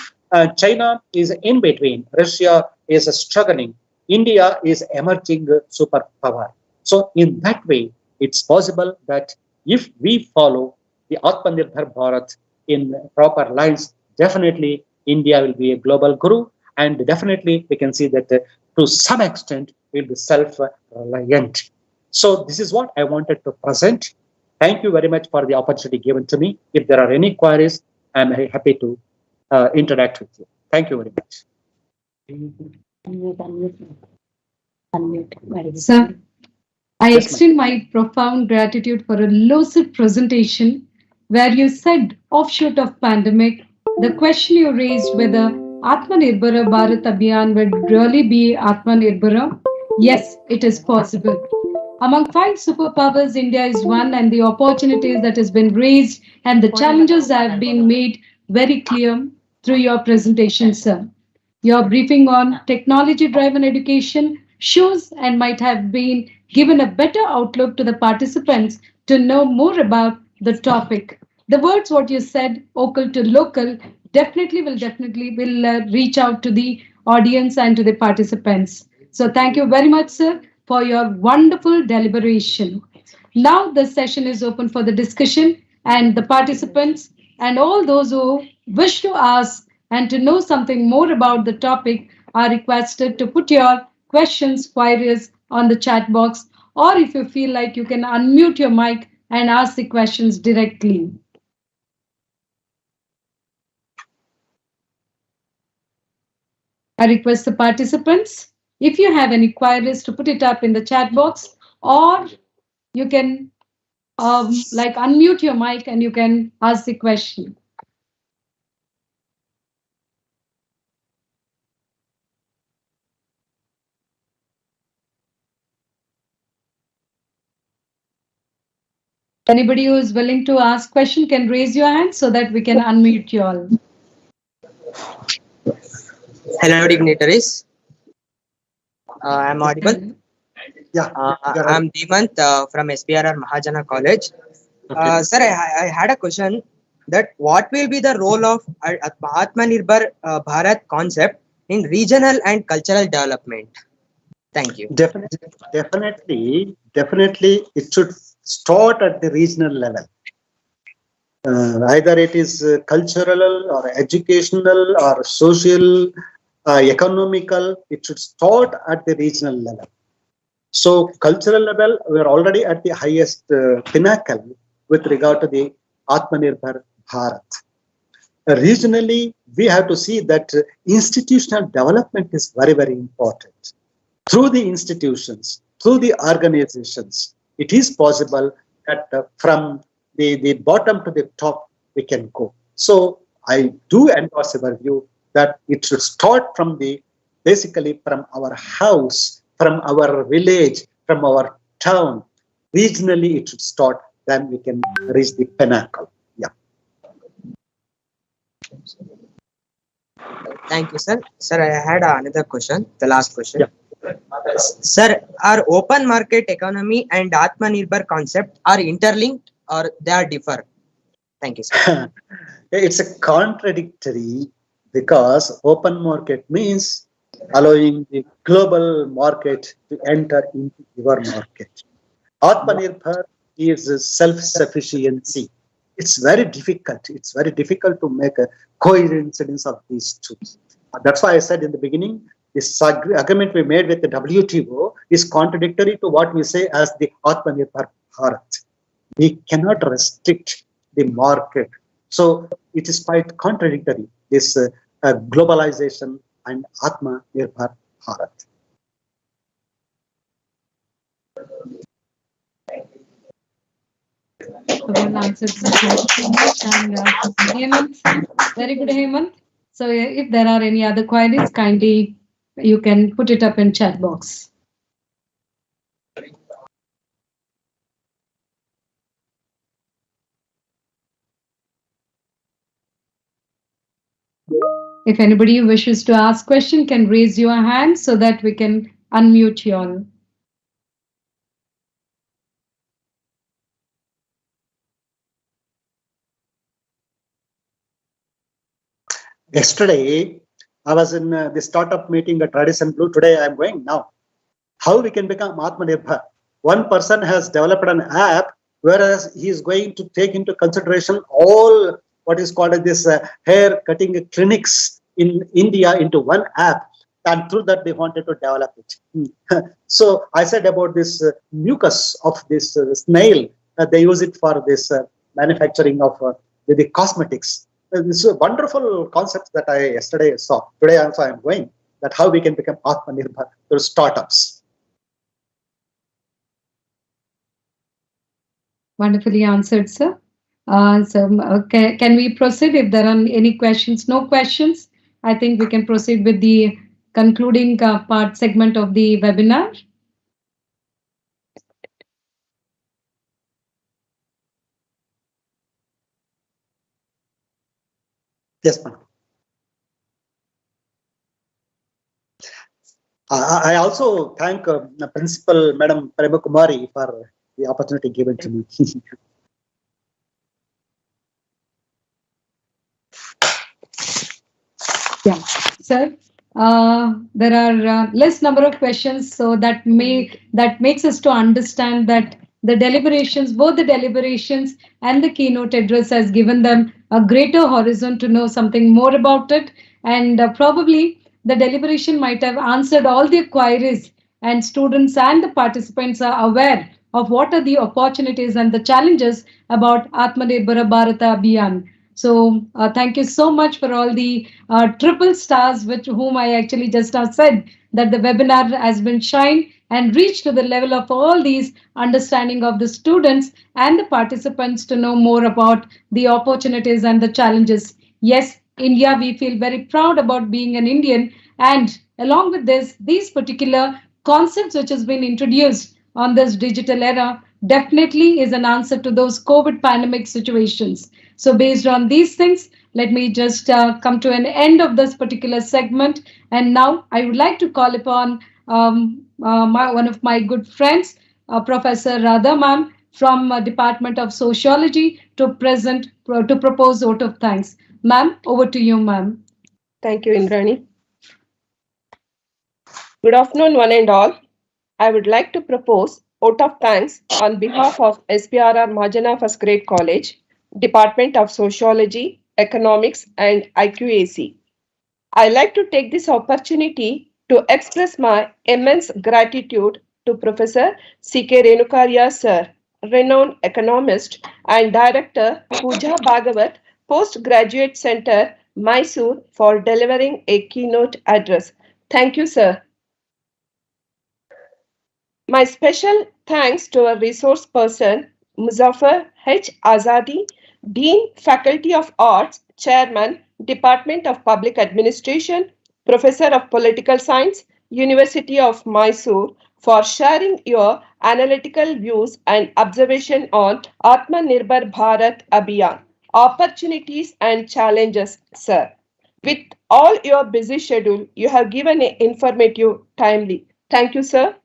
China is in between. Russia is struggling. India is emerging superpower. So in that way, it's possible that if we follow the Aatmnirbhara Bharath in proper lines, definitely India will be a global guru, and definitely we can see that to some extent we'll be self-reliant. So this is what I wanted to present. Thank you very much for the opportunity given to me. If there are any queries, I'm very happy to interact with you. Thank you very much. Sir, I extend my profound gratitude for a lucid presentation where you said, offshoot of pandemic, the question you raised whether Aatmnirbhara Bharath Abhiyan would really be Aatmnirbhara. Yes, it is possible. Among 5 superpowers, India is one, and the opportunities that has been raised and the challenges have been made very clear through your presentation, sir. Your briefing on technology-driven education shows and might have been given a better outlook to the participants to know more about the topic. The words what you said, vocal to local, definitely will reach out to the audience and to the participants. So thank you very much, sir, for your wonderful deliberation. Now the session is open for the discussion, and the participants and all those who wish to ask and to know something more about the topic are requested to put your questions, queries on the chat box, or if you feel like you can unmute your mic and ask the questions directly. I request the participants, if you have any queries, to put it up in the chat box, or you can unmute your mic and you can ask the question. Anybody who is willing to ask question can raise your hand so that we can unmute you all. Hello, dignitaries. I'm audible. Yeah. I'm Demant from SPRR Mahajana College. Sir, I had a question that what will be the role of Aatmnirbhar Bharat concept in regional and cultural development? Thank you. Definitely, it should start at the regional level. Either it is cultural or educational or social, economical, it should start at the regional level. So cultural level, we are already at the highest pinnacle with regard to the Aatmnirbhar Bharat. Regionally, we have to see that institutional development is very, very important. Through the institutions, through the organizations, it is possible that from the bottom to the top, we can go. So I do endorse your view that it should start from basically from our house, from our village, from our town. Regionally, it should start, then we can reach the pinnacle. Yeah. Thank you, sir. Sir, I had another question, the last question. Yeah. Sir, are open market economy and Aatmnirbhar concept are interlinked or they are differ? Thank you, sir. It's a contradictory because open market means allowing the global market to enter into your market. Aatmanirbhar is self-sufficiency. It's very difficult. It's very difficult to make a coincidence of these two. That's why I said in the beginning, this agreement we made with the WTO is contradictory to what we say as the Aatmanirbhar Bharat. We cannot restrict the market. So it is quite contradictory, this globalization and Aatmanirbhar Bharat. Well answered, sir. Thank you so much. And Hemant, very good, Hemant. So if there are any other queries, kindly you can put it up in chat box. If anybody wishes to ask question, can raise your hand so that we can unmute you all. Yesterday, I was in the startup meeting at Radisson Blue. Today, I am going now. How we can become Aatmanirbhar? One person has developed an app, whereas he is going to take into consideration all what is called as this hair cutting clinics in India into one app. And through that, they wanted to develop it. So I said about this mucus of this snail. They use it for this manufacturing of the cosmetics. This is a wonderful concept that I yesterday saw. Today also I am going, that how we can become Aatmanirbhar through startups. Wonderfully answered, sir. Can we proceed if there are any questions? No questions. I think we can proceed with the concluding part segment of the webinar. Yes, ma'am. I also thank Principal Madam Prema Kumari for the opportunity given to me. Yeah, sir. There are less number of questions, so that makes us to understand that the deliberations, both the deliberations and the keynote address, has given them a greater horizon to know something more about it, and probably the deliberation might have answered all the queries, and students and the participants are aware of what are the opportunities and the challenges about Aatmnirbhara Bharath Abhiyan. So thank you so much for all the triple stars, which whom I actually just said that the webinar has been shined and reached to the level of all these understanding of the students and the participants to know more about the opportunities and the challenges. Yes, India, we feel very proud about being an Indian, and along with this, these particular concepts which has been introduced on this digital era definitely is an answer to those COVID pandemic situations. So based on these things, let me just come to an end of this particular segment. And now I would like to call upon one of my good friends, Professor Radha ma'am, from Department of Sociology to to propose vote of thanks. Ma'am, over to you, ma'am. Thank you, Indrani. Good afternoon, one and all. I would like to propose vote of thanks on behalf of SPRR Mahajana First Grade College, Department of Sociology, Economics, and IQAC. I like to take this opportunity to express my immense gratitude to Professor C.K. Renukarya sir, renowned economist and director Puja Bhagavat Postgraduate Center, Mysore, for delivering a keynote address. Thank you, sir. My special thanks to our resource person, Muzaffar H. Assadi, Dean, Faculty of Arts, Chairman, Department of Public Administration, Professor of Political Science, University of Mysore, for sharing your analytical views and observation on Aatmnirbhara Bharath Abhiyan, opportunities and challenges, sir. With all your busy schedule, you have given an informative, timely. Thank you, sir.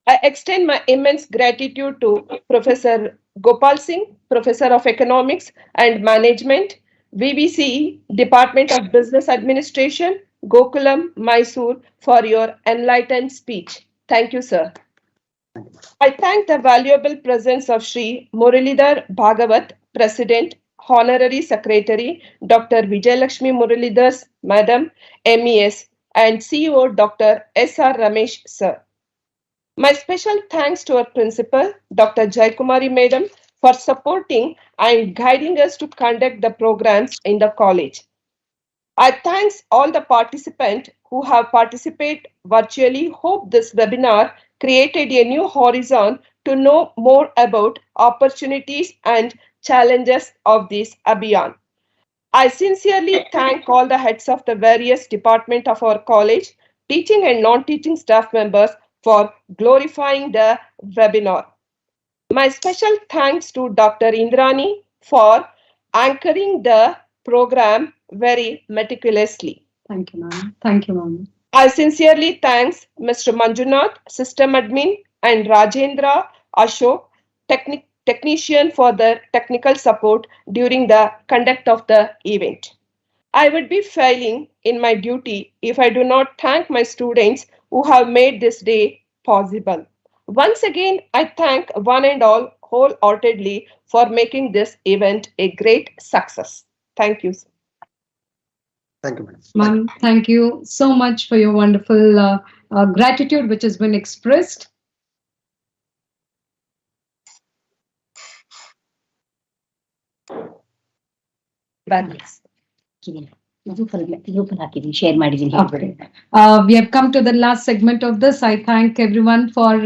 I extend my immense gratitude to Professor Gopal Singh, Professor of Economics and Management, VVCE, Department of Business Administration, Gokulam, Mysore, for your enlightened speech. Thank you, sir. I thank the valuable presence of Sri Muralidhar Bhagavat, President, Honorary Secretary, Dr. Vijayalakshmi Muralidhar, Madam, MES, and CEO Dr. S.R. Ramesh, sir. My special thanks to our principal, Dr. Jaikumari Madam, for supporting and guiding us to conduct the programs in the college. I thanks all the participants who have participated virtually. Hope this webinar created a new horizon to know more about opportunities and challenges of this Abhiyan. I sincerely thank all the heads of the various departments of our college, teaching and non-teaching staff members for glorifying the webinar. My special thanks to Dr. Indrani for anchoring the program very meticulously. Thank you, ma'am. Thank you, ma'am. I sincerely thanks Mr. Manjunath, System Admin, and Rajendra Ashok, technician, for their technical support during the conduct of the event. I would be failing in my duty if I do not thank my students who have made this day possible. Once again, I thank one and all wholeheartedly for making this event a great success. Thank you. Thank you, madam. Ma'am, thank you so much for your wonderful gratitude which has been expressed. Okay. We have come to the last segment of this. I thank everyone for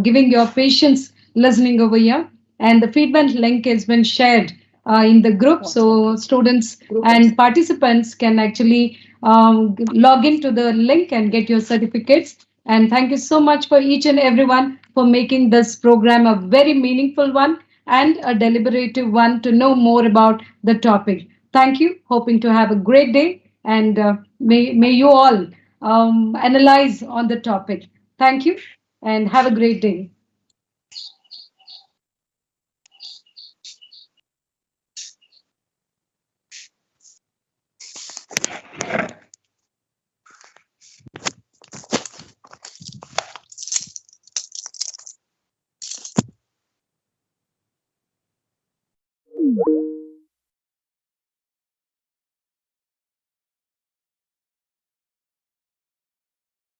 giving your patience listening over here. And the feedback link has been shared in the group, so students and participants can actually log into the link and get your certificates. And thank you so much for each and everyone for making this program a very meaningful one and a deliberative one to know more about the topic. Thank you. Hoping to have a great day, and may you all analyze on the topic. Thank you and have a great day.